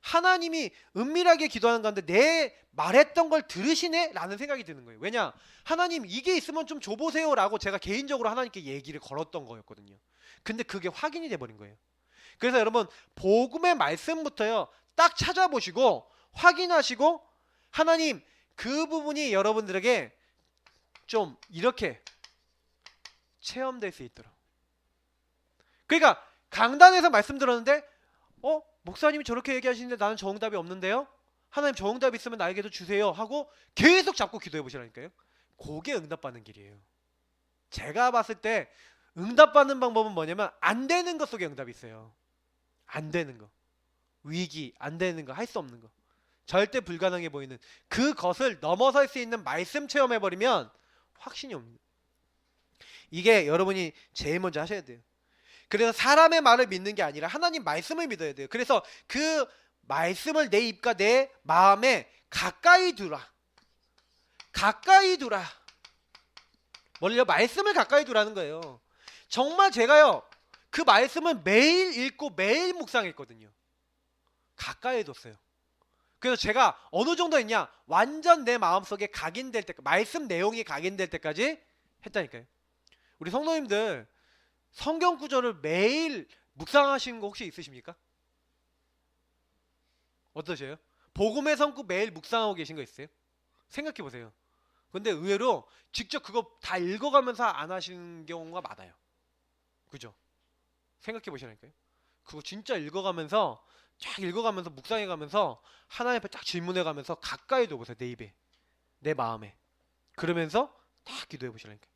하나님이 은밀하게 기도하는 가운데 내 말했던 걸 들으시네? 라는 생각이 드는 거예요. 왜냐? 하나님 이게 있으면 좀 줘보세요 라고 제가 개인적으로 하나님께 얘기를 걸었던 거였거든요. 근데 그게 확인이 돼버린 거예요. 그래서 여러분 복음의 말씀부터요 딱 찾아보시고 확인하시고 하나님 그 부분이 여러분들에게 좀 이렇게 체험될 수 있도록. 그러니까 강단에서 말씀 들었는데 목사님이 저렇게 얘기하시는데 나는 정답이 없는데요? 하나님 정답이 있으면 나에게도 주세요 하고 계속 잡고 기도해 보시라니까요. 그게 응답받는 길이에요. 제가 봤을 때 응답받는 방법은 뭐냐면 안 되는 것 속에 응답이 있어요. 안 되는 거. 위기, 안 되는 거, 할 수 없는 거. 절대 불가능해 보이는 그것을 넘어설 수 있는 말씀 체험해버리면 확신이 옵니다. 이게 여러분이 제일 먼저 하셔야 돼요. 그래서 사람의 말을 믿는 게 아니라 하나님 말씀을 믿어야 돼요. 그래서 그 말씀을 내 입과 내 마음에 가까이 두라. 가까이 두라. 뭘요? 말씀을 가까이 두라는 거예요. 정말 제가요 그 말씀을 매일 읽고 매일 묵상했거든요. 가까이 뒀어요. 그래서 제가 어느 정도 했냐? 완전 내 마음속에 각인될 때, 말씀 내용이 각인될 때까지 했다니까요. 우리 성도님들 성경 구절을 매일 묵상하시는 거 혹시 있으십니까? 어떠세요? 복음의 성구 매일 묵상하고 계신 거 있어요? 생각해 보세요. 근데 의외로 직접 그거 다 읽어가면서 안 하시는 경우가 많아요. 그죠? 생각해 보시라니까요. 그거 진짜 읽어가면서 쫙 읽어가면서 묵상해가면서 하나님 앞에 딱 질문해가면서 가까이 둬보세요. 내 입에, 내 마음에. 그러면서 딱 기도해 보시라니까요.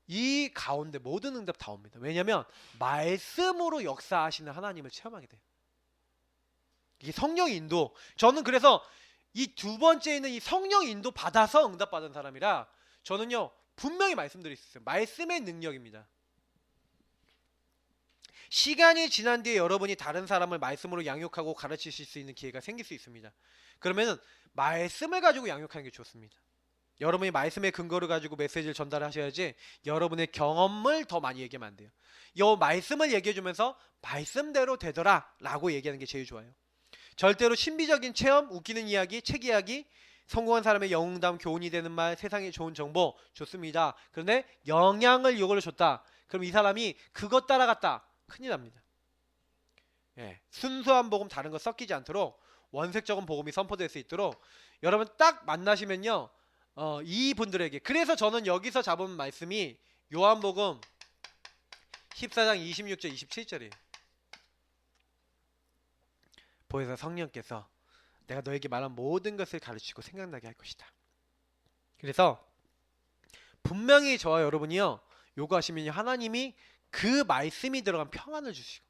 이 가운데 모든 응답 다 옵니다. 왜냐면 말씀으로 역사하시는 하나님을 체험하게 돼요. 이게 성령 인도. 저는 그래서 이 두 번째 있는 이 성령 인도 받아서 응답받은 사람이라 저는요 분명히 말씀드릴 수 있어요. 말씀의 능력입니다. 시간이 지난 뒤에 여러분이 다른 사람을 말씀으로 양육하고 가르치실 수 있는 기회가 생길 수 있습니다. 그러면은 말씀을 가지고 양육하는 게 좋습니다. 여러분이 말씀의 근거를 가지고 메시지를 전달하셔야지 여러분의 경험을 더 많이 얘기하면 안 돼요. 이 말씀을 얘기해주면서 말씀대로 되더라 라고 얘기하는 게 제일 좋아요. 절대로 신비적인 체험, 웃기는 이야기, 책 이야기, 성공한 사람의 영웅담, 교훈이 되는 말, 세상에 좋은 정보 좋습니다. 그런데 영향을 이걸로 줬다. 그럼 이 사람이 그것 따라갔다. 큰일 납니다. 예, 순수한 복음 다른 거 섞이지 않도록 원색적인 복음이 선포될 수 있도록 여러분 딱 만나시면요 이분들에게 그래서 저는 여기서 잡은 말씀이 요한복음 14장 26절 27절이에요. 보혜사 성령께서 내가 너에게 말한 모든 것을 가르치고 생각나게 할 것이다. 그래서 분명히 저와 여러분이요 요구하시면 하나님이 그 말씀이 들어가면 평안을 주시고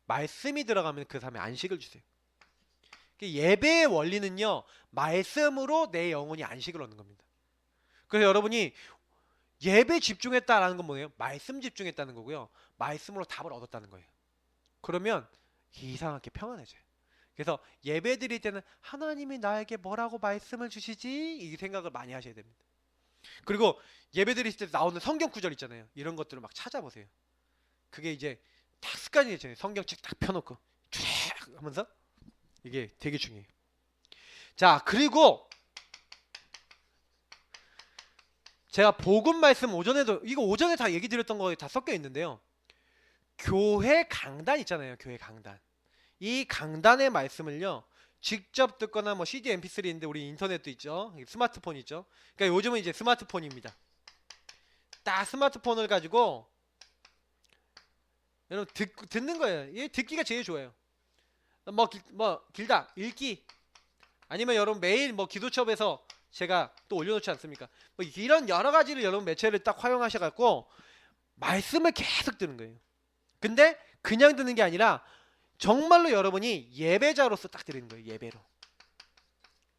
말씀이 들어가면 그 사람의 안식을 주세요. 예배의 원리는요 말씀으로 내 영혼이 안식을 얻는 겁니다. 그래서 여러분이 예배 집중했다라는 건 뭐예요? 말씀 집중했다는 거고요. 말씀으로 답을 얻었다는 거예요. 그러면 이상하게 평안해져요. 그래서 예배 드릴 때는 하나님이 나에게 뭐라고 말씀을 주시지? 이 생각을 많이 하셔야 됩니다. 그리고 예배 드릴 때 나오는 성경 구절 있잖아요. 이런 것들을 막 찾아보세요. 그게 이제 딱 습관이 되잖아요. 성경책 딱 펴놓고 쫙 하면서 이게 되게 중요해요. 자, 그리고 제가 복음 말씀 오전에도 이거 오전에 다 얘기 드렸던 거 다 섞여 있는데요. 교회 강단 있잖아요. 교회 강단. 이 강단의 말씀을요. 직접 듣거나 뭐 CD, MP3인데 우리 인터넷도 있죠. 스마트폰 있죠. 그러니까 요즘은 이제 스마트폰입니다. 딱 스마트폰을 가지고 여러분 듣는 거예요. 이게 듣기가 제일 좋아요. 뭐 길다 읽기 아니면 여러분 매일 뭐 기도첩에서 제가 또 올려놓지 않습니까? 뭐 이런 여러 가지를 여러분 매체를 딱 활용하셔갖고 말씀을 계속 듣는 거예요. 근데 그냥 듣는 게 아니라 정말로 여러분이 예배자로서 딱 드리는 거예요. 예배로.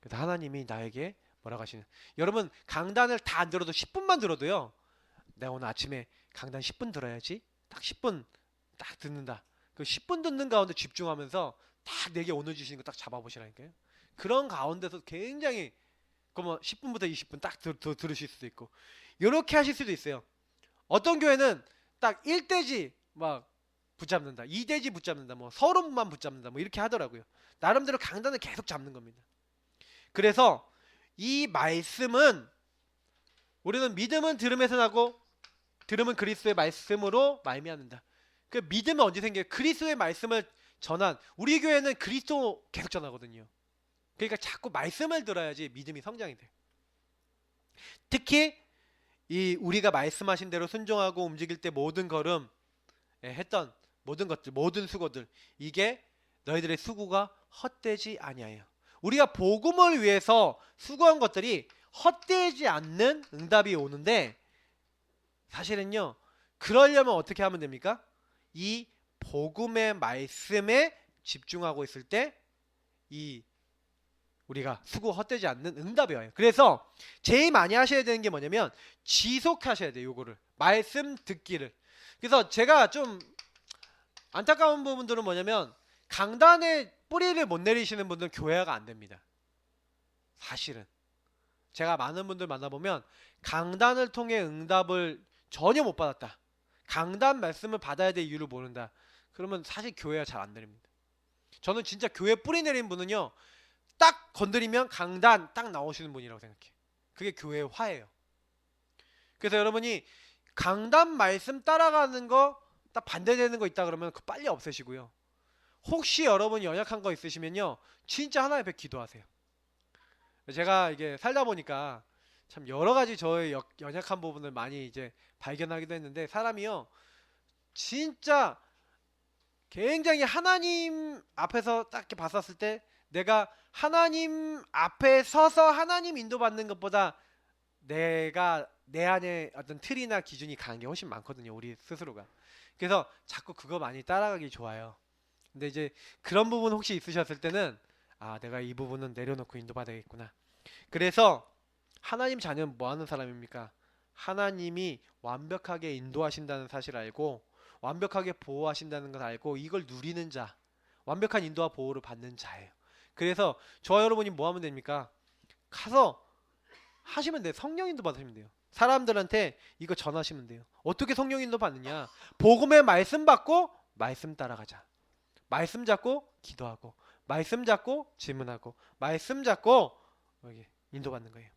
그래서 하나님이 나에게 뭐라고 하시는 여러분 강단을 다 안 들어도 10분만 들어도요. 내가 오늘 아침에 강단 10분 들어야지. 딱 10분 딱 듣는다. 그 10분 듣는 가운데 집중하면서 딱 내게 오늘 주시는 거 딱 잡아보시라니까요. 그런 가운데서 굉장히 그러면 10분부터 20분 딱 들으실 수도 있고 이렇게 하실 수도 있어요. 어떤 교회는 딱 1대지 막 붙잡는다, 2대지 붙잡는다, 뭐 서론만 붙잡는다, 뭐 이렇게 하더라고요. 나름대로 강단을 계속 잡는 겁니다. 그래서 이 말씀은 우리는 믿음은 들음에서 나고 들음은 그리스도의 말씀으로 말미암는다. 그 믿음은 언제 생겨요? 그리스도의 말씀을 전한 우리 교회는 그리스도 계속 전하거든요. 그러니까 자꾸 말씀을 들어야지 믿음이 성장이 돼요. 특히 이 우리가 말씀하신 대로 순종하고 움직일 때 모든 걸음 했던 모든 것들, 모든 수고들 이게 너희들의 수고가 헛되지 아니하여. 우리가 복음을 위해서 수고한 것들이 헛되지 않는 응답이 오는데 사실은요. 그러려면 어떻게 하면 됩니까? 이 복음의 말씀에 집중하고 있을 때 이 우리가 수고 헛되지 않는 응답이 와요. 그래서 제일 많이 하셔야 되는 게 뭐냐면 지속하셔야 돼요. 요거를 말씀 듣기를. 그래서 제가 좀 안타까운 부분들은 뭐냐면 강단에 뿌리를 못 내리시는 분들은 교회가 안 됩니다. 사실은 제가 많은 분들 만나보면 강단을 통해 응답을 전혀 못 받았다. 강단 말씀을 받아야 될 이유를 모른다. 그러면 사실 교회가 잘 안 내립니다. 저는 진짜 교회 뿌리 내린 분은요. 딱 건드리면 강단 딱 나오시는 분이라고 생각해요. 그게 교회의 화예요. 그래서 여러분이 강단 말씀 따라가는 거 딱 반대되는 거 있다 그러면 그 빨리 없애시고요. 혹시 여러분이 연약한 거 있으시면요. 진짜 하나님 앞에 기도하세요. 제가 이게 살다 보니까 참 여러 가지 저의 연약한 부분을 많이 이제 발견하기도 했는데 사람이요. 진짜 굉장히 하나님 앞에서 딱 이렇게 봤었을 때 내가 하나님 앞에 서서 하나님 인도받는 것보다 내가 내 안에 어떤 틀이나 기준이 강한 게 훨씬 많거든요. 우리 스스로가. 그래서 자꾸 그거 많이 따라가기 좋아요. 근데 이제 그런 부분 혹시 있으셨을 때는 아, 내가 이 부분은 내려놓고 인도받아야겠구나. 그래서 하나님 자녀는 뭐 하는 사람입니까? 하나님이 완벽하게 인도하신다는 사실을 알고 완벽하게 보호하신다는 걸 알고 이걸 누리는 자, 완벽한 인도와 보호를 받는 자예요. 그래서 저와 여러분이 뭐 하면 됩니까? 가서 하시면 돼요. 성령 인도 받으시면 돼요. 사람들한테 이거 전하시면 돼요. 어떻게 성령 인도 받느냐? 복음의 말씀 받고 말씀 따라가자. 말씀 잡고 기도하고 말씀 잡고 질문하고 말씀 잡고 여기 인도받는 거예요.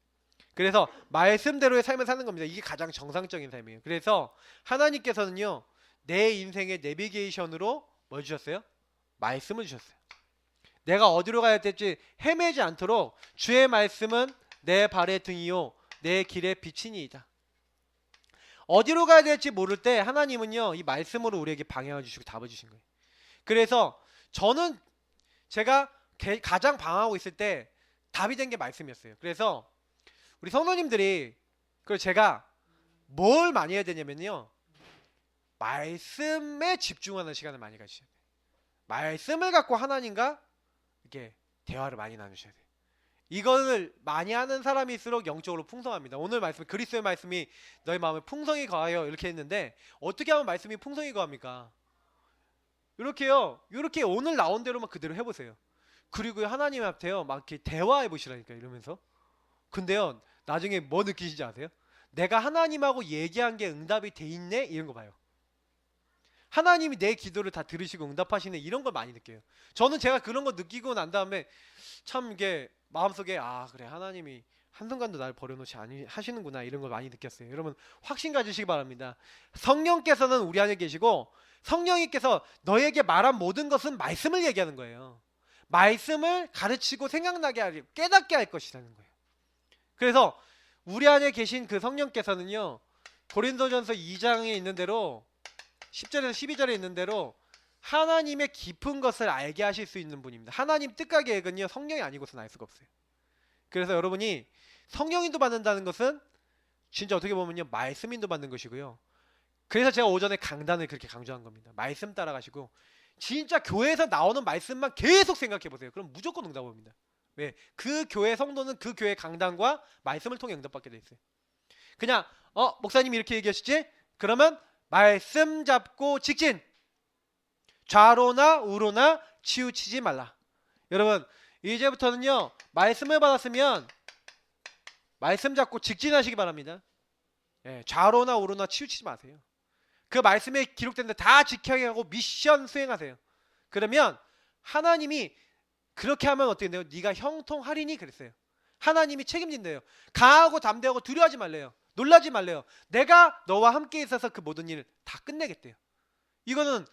그래서 말씀대로의 삶을 사는 겁니다. 이게 가장 정상적인 삶이에요. 그래서 하나님께서는요, 내 인생의 내비게이션으로 뭘 주셨어요? 말씀을 주셨어요. 내가 어디로 가야 될지 헤매지 않도록 주의 말씀은 내 발의 등이요 내 길의 빛이니이다. 어디로 가야 될지 모를 때 하나님은요, 이 말씀으로 우리에게 방향을 주시고 답을 주신 거예요. 그래서 저는 제가 가장 방황하고 있을 때 답이 된 게 말씀이었어요. 그래서 우리 성도님들이, 그리고 제가 뭘 많이 해야 되냐면요, 말씀에 집중하는 시간을 많이 가지셔야 돼요. 말씀을 갖고 하나님과 이렇게 대화를 많이 나누셔야 돼요. 이거를 많이 하는 사람일수록 영적으로 풍성합니다. 오늘 말씀, 그리스도의 말씀이 너희 마음에 풍성히 거하여 이렇게 했는데 어떻게 하면 말씀이 풍성히 거합니까? 이렇게요. 이렇게 오늘 나온 대로만 그대로 해보세요. 그리고 하나님 앞에요, 막 이렇게 대화해 보시라니까 이러면서. 근데요, 나중에 뭐 느끼시지 아세요? 내가 하나님하고 얘기한 게 응답이 돼 있네? 이런 거 봐요. 하나님이 내 기도를 다 들으시고 응답하시네, 이런 걸 많이 느껴요. 저는 제가 그런 거 느끼고 난 다음에 참 이게 마음속에 아, 그래, 하나님이 한순간도 날 버려놓지 하시는구나, 이런 걸 많이 느꼈어요. 여러분 확신 가지시기 바랍니다. 성령께서는 우리 안에 계시고 성령님께서 너에게 말한 모든 것은 말씀을 얘기하는 거예요. 말씀을 가르치고 생각나게 하려, 깨닫게 할 것이라는 거예요. 그래서 우리 안에 계신 그 성령께서는요, 고린도전서 2장에 있는 대로 10절에서 12절에 있는 대로 하나님의 깊은 것을 알게 하실 수 있는 분입니다. 하나님 뜻과 계획은요, 성령이 아니고서는 알 수가 없어요. 그래서 여러분이 성령 인도 받는다는 것은 진짜 어떻게 보면요, 말씀 인도 받는 것이고요. 그래서 제가 오전에 강단을 그렇게 강조한 겁니다. 말씀 따라가시고 진짜 교회에서 나오는 말씀만 계속 생각해 보세요. 그럼 무조건 응답 옵니다. 왜? 그 교회 성도는 그 교회 강단과 말씀을 통해 응답받게 돼 있어요. 그냥 목사님이 이렇게 얘기하시지? 그러면 말씀 잡고 직진, 좌로나 우로나 치우치지 말라. 여러분 이제부터는요, 말씀을 받았으면 말씀 잡고 직진하시기 바랍니다. 예, 좌로나 우로나 치우치지 마세요. 그 말씀에 기록된 데 다 지켜야 하고 미션 수행하세요. 그러면 하나님이 그렇게 하면 어떻게 돼요? 네가 형통하리니 그랬어요. 하나님이 책임진대요. 강하고 담대하고 두려워하지 말래요. 놀라지 말래요. 내가 너와 함께 있어서 그 모든 일을 다 끝내겠대요. 이거는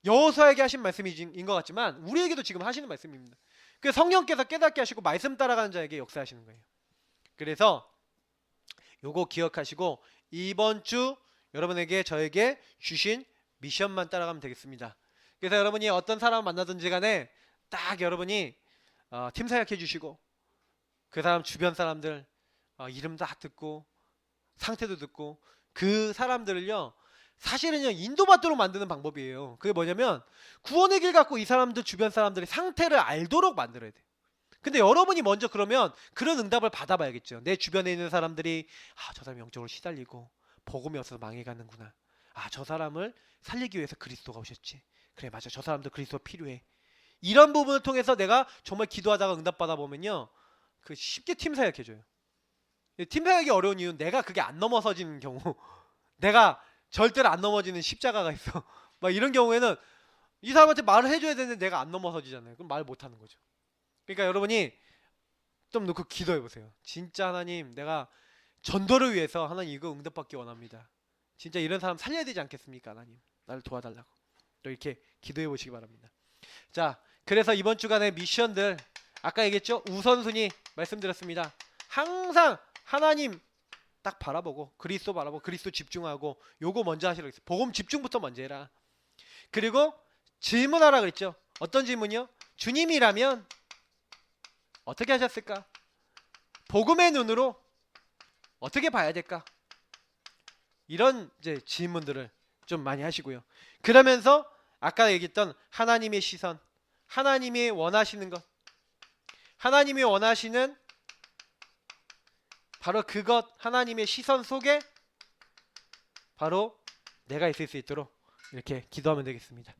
여호수아에게 하신 말씀인 것 같지만 우리에게도 지금 하시는 말씀입니다. 그 성령께서 깨닫게 하시고 말씀 따라가는 자에게 역사하시는 거예요. 그래서 요거 기억하시고 이번 주 여러분에게 저에게 주신 미션만 따라가면 되겠습니다. 그래서 여러분이 어떤 사람 만나든지 간에 딱 여러분이 팀 사역해 주시고 그 사람 주변 사람들 이름도 다 듣고 상태도 듣고 그 사람들을요, 사실은요 인도받도록 만드는 방법이에요. 그게 뭐냐면 구원의 길 갖고 이 사람들 주변 사람들의 상태를 알도록 만들어야 돼요. 근데 여러분이 먼저 그러면 그런 응답을 받아봐야겠죠. 내 주변에 있는 사람들이 저 사람이 영적으로 시달리고 복음이 없어서 망해가는구나. 저 사람을 살리기 위해서 그리스도가 오셨지. 그래, 맞아, 저 사람도 그리스도 필요해. 이런 부분을 통해서 내가 정말 기도하다가 응답받아 보면요, 그 쉽게 팀 사역해줘요. 팀 사역이 어려운 이유는 내가 그게 안 넘어서지는 경우, 내가 절대로 안 넘어지는 십자가가 있어. 막 이런 경우에는 이 사람한테 말을 해줘야 되는데 내가 안 넘어서지잖아요. 그럼 말 못하는 거죠. 그러니까 여러분이 좀 놓고 기도해보세요. 진짜 하나님, 내가 전도를 위해서 하나님 이거 응답받기 원합니다. 진짜 이런 사람 살려야 되지 않겠습니까? 하나님, 나를 도와달라고. 또 이렇게 기도해보시기 바랍니다. 자, 그래서 이번 주간의 미션들, 아까 얘기했죠? 우선순위 말씀드렸습니다. 항상 하나님 딱 바라보고 그리스도 바라보고 그리스도 집중하고 요거 먼저 하시라고 했어요. 복음 집중부터 먼저 해라. 그리고 질문하라 그랬죠. 어떤 질문이요? 주님이라면 어떻게 하셨을까? 복음의 눈으로 어떻게 봐야 될까? 이런 이제 질문들을 좀 많이 하시고요. 그러면서 아까 얘기했던 하나님의 시선, 하나님이 원하시는 것, 하나님이 원하시는 바로 그것, 하나님의 시선 속에 바로 내가 있을 수 있도록 이렇게 기도하면 되겠습니다.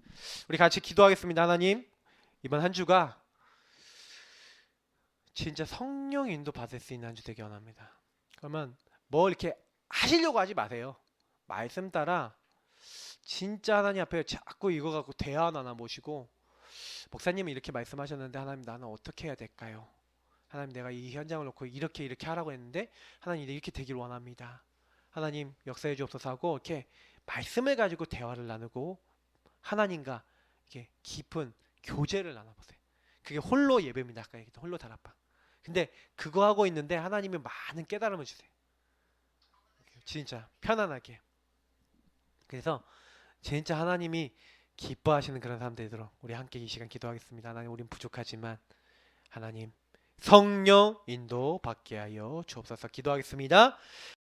우리 같이 기도하겠습니다. 하나님, 이번 한 주가 진짜 성령 인도 받을 수 있는 한 주 되기 원합니다. 그러면 뭐 이렇게 하시려고 하지 마세요. 말씀 따라 진짜 하나님 앞에 자꾸 이거 갖고 대안 하나 모시고, 목사님이 이렇게 말씀하셨는데 하나님 나는 어떻게 해야 될까요? 하나님 내가 이 현장을 놓고 이렇게 하라고 했는데 하나님 이렇게 되길 원합니다. 하나님 역사해 주옵소서 하고 이렇게 말씀을 가지고 대화를 나누고 하나님과 이렇게 깊은 교제를 나눠보세요. 그게 홀로 예배입니다. 아까 얘기했던 홀로 다락방. 근데 그거 하고 있는데 하나님이 많은 깨달음을 주세요. 진짜 편안하게. 그래서 진짜 하나님이 기뻐하시는 그런 사람 되도록 우리 함께 이 시간 기도하겠습니다. 하나님 우린 부족하지만 하나님 성령 인도 받게 하여 주옵소서. 기도하겠습니다.